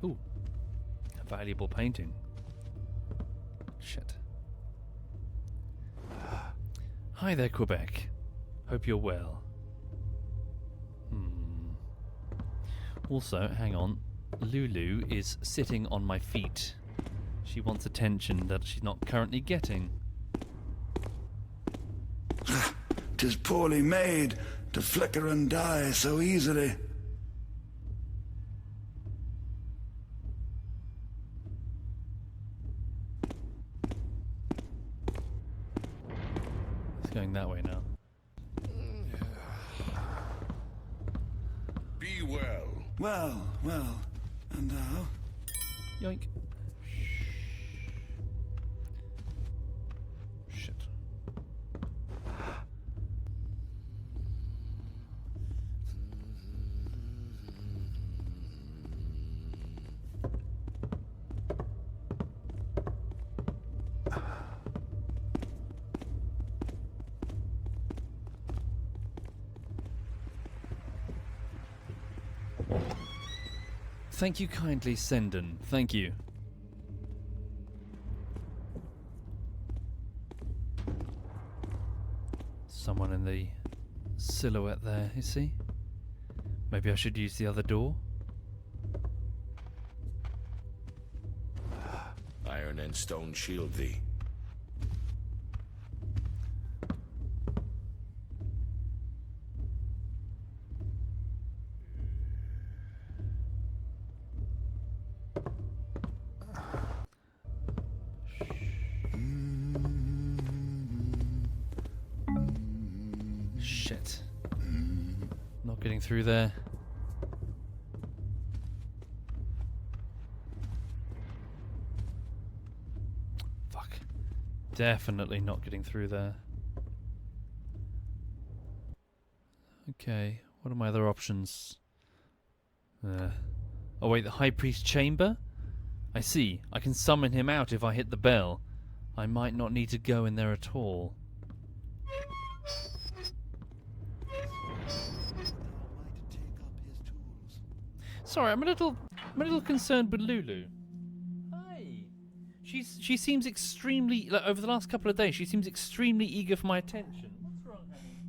Ooh, a valuable painting. Shit. Hi there, Quebec. Hope you're well. Also, hang on. Lulu is sitting on my feet. She wants attention that she's not currently getting. 'Tis poorly made to flicker and die so easily. It's going that way now. Be well. Well, and now? Yoink. Shit. Thank you kindly, Senden. Thank you. Someone in the silhouette there, you see? Maybe I should use the other door? Iron and stone shield thee. Shit. Not getting through there. Fuck. Definitely not getting through there. Okay, what are my other options? Oh wait, the High Priest chamber? I see. I can summon him out if I hit the bell. I might not need to go in there at all. Sorry, I'm a little concerned with Lulu. Hi. She seems extremely, like, over the last couple of days, she seems extremely eager for my attention. What's wrong, honey?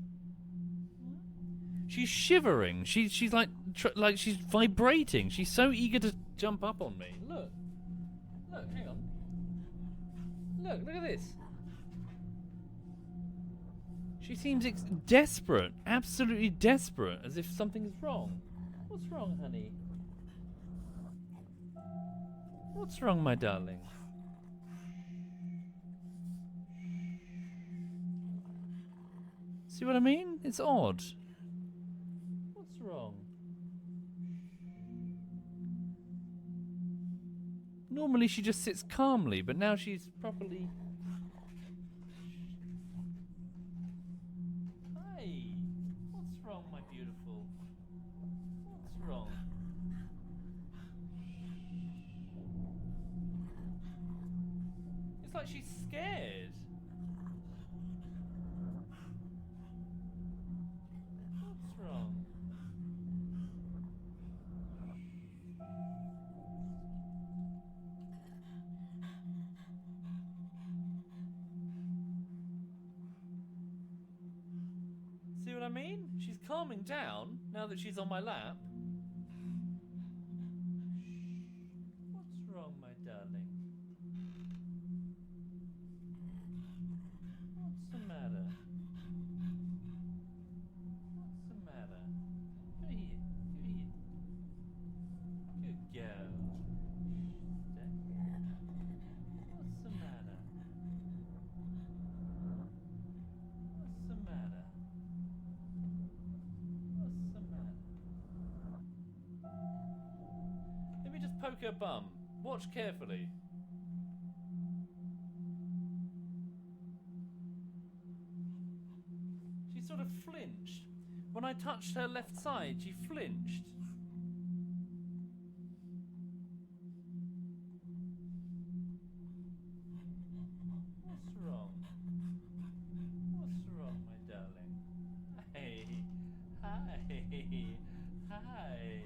She's shivering. She's like she's vibrating. She's so eager to jump up on me. Look, hang on. Look at this. She seems desperate, absolutely desperate, as if something is wrong. What's wrong, honey? What's wrong, my darling? See what I mean? It's odd. What's wrong? Normally she just sits calmly, but now she's properly... Hi! What's wrong, my beautiful? What's wrong? It's like she's scared. What's wrong? See what I mean? She's calming down now that she's on my lap. What's wrong, my darling? What's the matter? What's the matter? Come here. Good girl. What's the matter? What's the matter? What's poke her bum. Watch carefully. She sort of flinched. When I touched her left side, she flinched. What's wrong? What's wrong, my darling? Hey. Hi. Hi.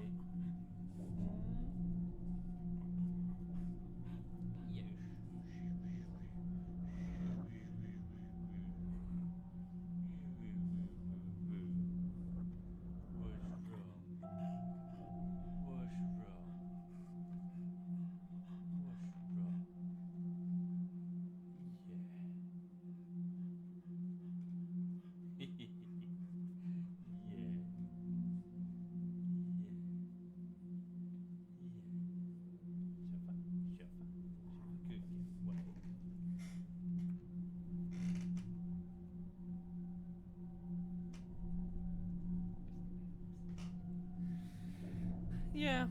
Yeah,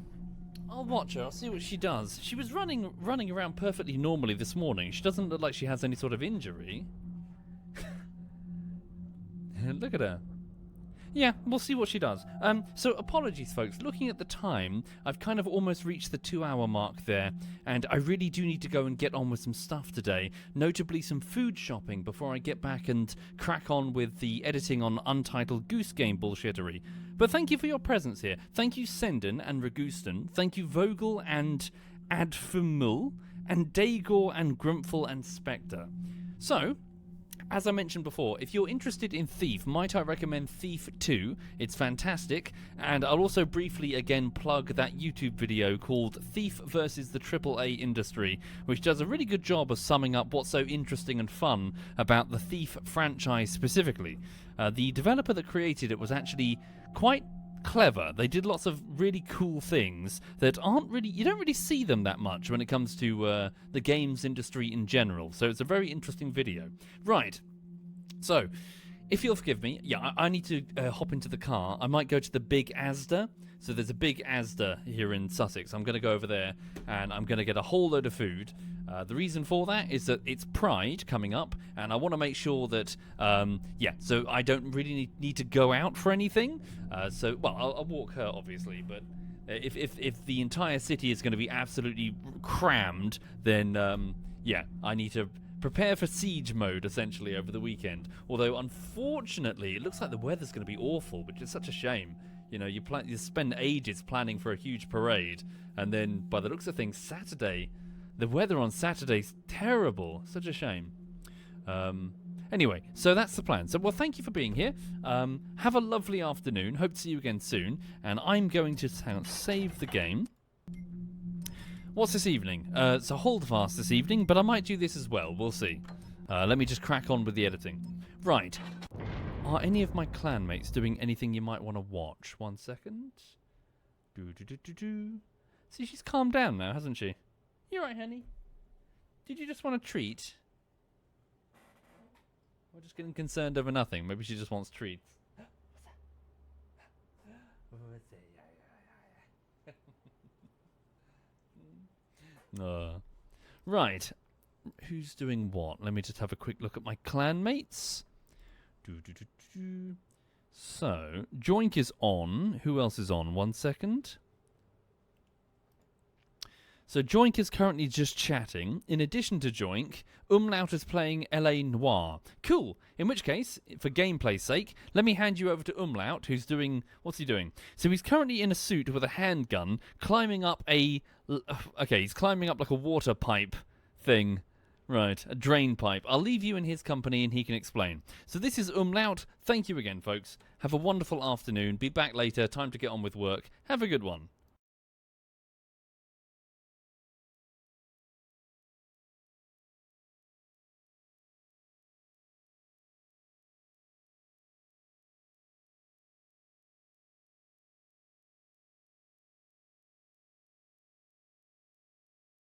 I'll watch her. I'll see what she does. She was running around perfectly normally this morning. She doesn't look like she has any sort of injury. Look at her. Yeah, we'll see what she does. So apologies, folks. Looking at the time, I've kind of almost reached the 2-hour mark there, and I really do need to go and get on with some stuff today, notably some food shopping before I get back and crack on with the editing on Untitled Goose Game bullshittery. But thank you for your presence here. Thank you, Senden and Ragooston. Thank you, Vogel and Adfumul, and Dagor and Grumpful and Spectre. So, as I mentioned before, if you're interested in Thief, might I recommend Thief 2? It's fantastic, and I'll also briefly again plug that YouTube video called Thief versus the AAA Industry, which does a really good job of summing up what's so interesting and fun about the Thief franchise specifically. The developer that created it was actually quite clever. They did lots of really cool things that you don't really see them that much when it comes to the games industry in general. So it's a very interesting video. Right. So, if you'll forgive me, yeah, I need to hop into the car. I might go to the big Asda. So there's a big Asda here in Sussex. I'm going to go over there and I'm going to get a whole load of food. The reason for that is that it's Pride coming up, and I want to make sure that, so I don't really need to go out for anything. I'll walk her, obviously, but if the entire city is going to be absolutely crammed, then, I need to prepare for siege mode, essentially, over the weekend. Although, unfortunately, it looks like the weather's going to be awful, which is such a shame. You know, you spend ages planning for a huge parade, and then, by the looks of things, the weather on Saturday's terrible. Such a shame. Anyway, so that's the plan. So, well, thank you for being here. Have a lovely afternoon. Hope to see you again soon. And I'm going to save the game. What's this evening? It's a holdfast this evening, but I might do this as well. We'll see. Let me just crack on with the editing. Right. Are any of my clanmates doing anything you might want to watch? 1 second. See, she's calmed down now, hasn't she? You right, honey? Did you just want a treat? We're just getting concerned over nothing. Maybe she just wants treats. Right. Who's doing what? Let me just have a quick look at my clanmates. So, Joink is on. Who else is on? 1 second. So Joink is currently just chatting. In addition to Joink, Umlaut is playing L.A. Noire. Cool. In which case, for gameplay's sake, let me hand you over to Umlaut, who's doing... What's he doing? So he's currently in a suit with a handgun, climbing up a... Okay, he's climbing up like a water pipe thing. Right, a drain pipe. I'll leave you in his company and he can explain. So this is Umlaut. Thank you again, folks. Have a wonderful afternoon. Be back later. Time to get on with work. Have a good one.